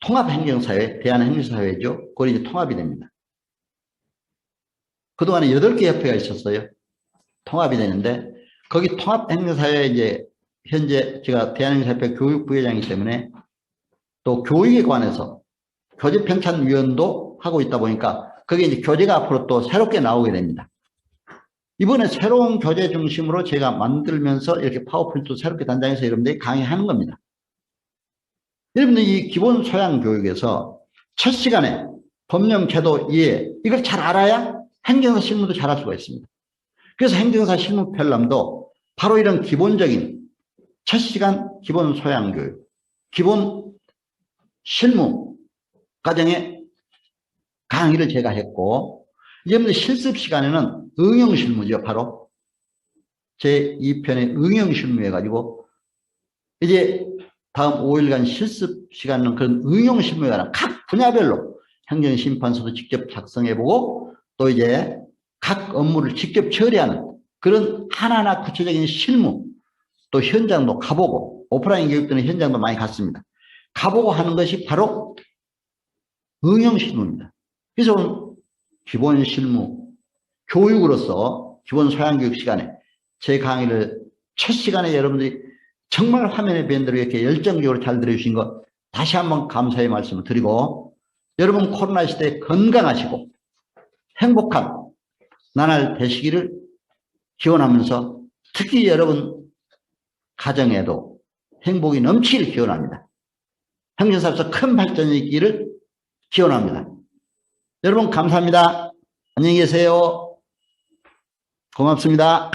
통합행정사회, 대한행정사회죠. 그걸 이제 통합이 됩니다. 그동안에 8개 협회가 있었어요. 통합이 되는데 거기 통합행정사회에 이제 현재 제가 대한민국협회 교육부회장이기 때문에 또 교육에 관해서 교재편찬위원도 하고 있다 보니까 그게 이제 교재가 앞으로 또 새롭게 나오게 됩니다. 이번에 새로운 교재 중심으로 제가 만들면서 이렇게 파워포인트 새롭게 단장해서 여러분들이 강의하는 겁니다. 여러분들 이 기본 소양 교육에서 첫 시간에 법령 제도 이해 이걸 잘 알아야 행정사 실무도 잘할 수가 있습니다. 그래서 행정사 실무 편람도 바로 이런 기본적인 첫 시간 기본 소양 교육, 기본 실무 과정에 강의를 제가 했고 여러분들 실습 시간에는 응용 실무죠. 바로 제 2편의 응용 실무 해가지고 이제 다음 5일간 실습 시간은 그런 응용 실무에 관한 각 분야별로 행정심판서도 직접 작성해보고 또 이제 각 업무를 직접 처리하는 그런 하나하나 구체적인 실무 또 현장도 가보고 오프라인 교육 때는 현장도 많이 갔습니다. 가보고 하는 것이 바로 응용 실무입니다. 그래서 기본 실무 교육으로서 기본 소양교육 시간에 제 강의를 첫 시간에 여러분들이 정말 화면에 뵌 대로 이렇게 열정적으로 잘 들어주신 것 다시 한번 감사의 말씀을 드리고 여러분 코로나 시대에 건강하시고 행복한 나날 되시기를 기원하면서 특히 여러분 가정에도 행복이 넘치기를 기원합니다. 행정사에서 큰 발전이 있기를 기원합니다. 여러분 감사합니다. 안녕히 계세요. 고맙습니다.